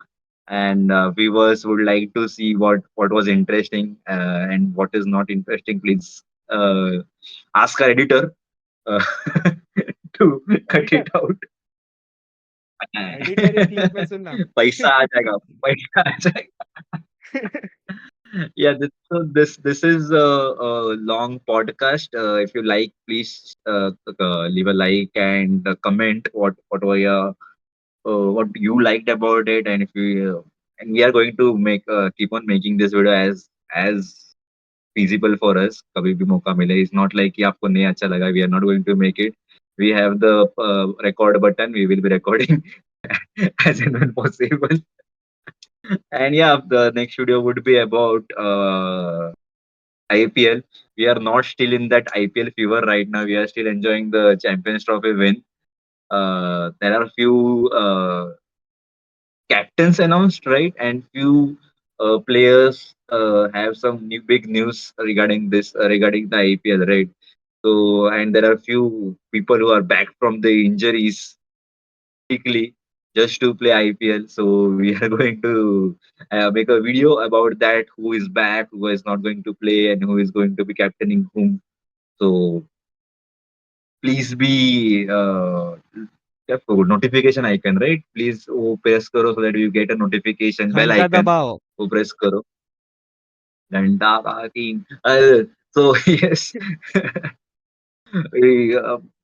And viewers would like to see what was interesting and what is not interesting. Please ask our editor uh, to cut editor, it out. Editor ये clip में सुनना. पैसा आ जाएगा, पैसा आ जाएगा. Yeah, this is a long podcast. If you like, please leave a like and comment what were your what you liked about it, and if you and we are going to make keep on making this video as feasible for us. कभी भी मौका मिले. It's not like कि आपको नहीं अच्छा लगा. We are not going to make it. We have the record button. We will be recording as and when possible. And yeah, the next video would be about IPL. We are not still in that IPL fever right now. We are still enjoying the Champions Trophy win. There are few captains announced, right, and few players have some new big news regarding this regarding the IPL, right. So, and there are few people who are back from the injuries quickly just to play IPL. So we are going to make a video about that. Who is back, who is not going to play, and who is going to be captaining whom. So please be notification icon, right? Please press karo so that you get a notification bell घंटा icon. दबाओ. Press karo. Danda baki. So yes.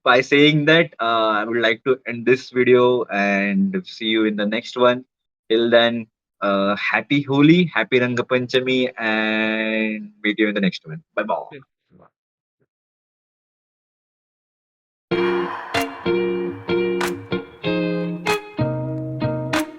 By saying that, I would like to end this video and see you in the next one. Till then, happy Holi, happy Ranga Panchami, and meet you in the next one. Bye bye.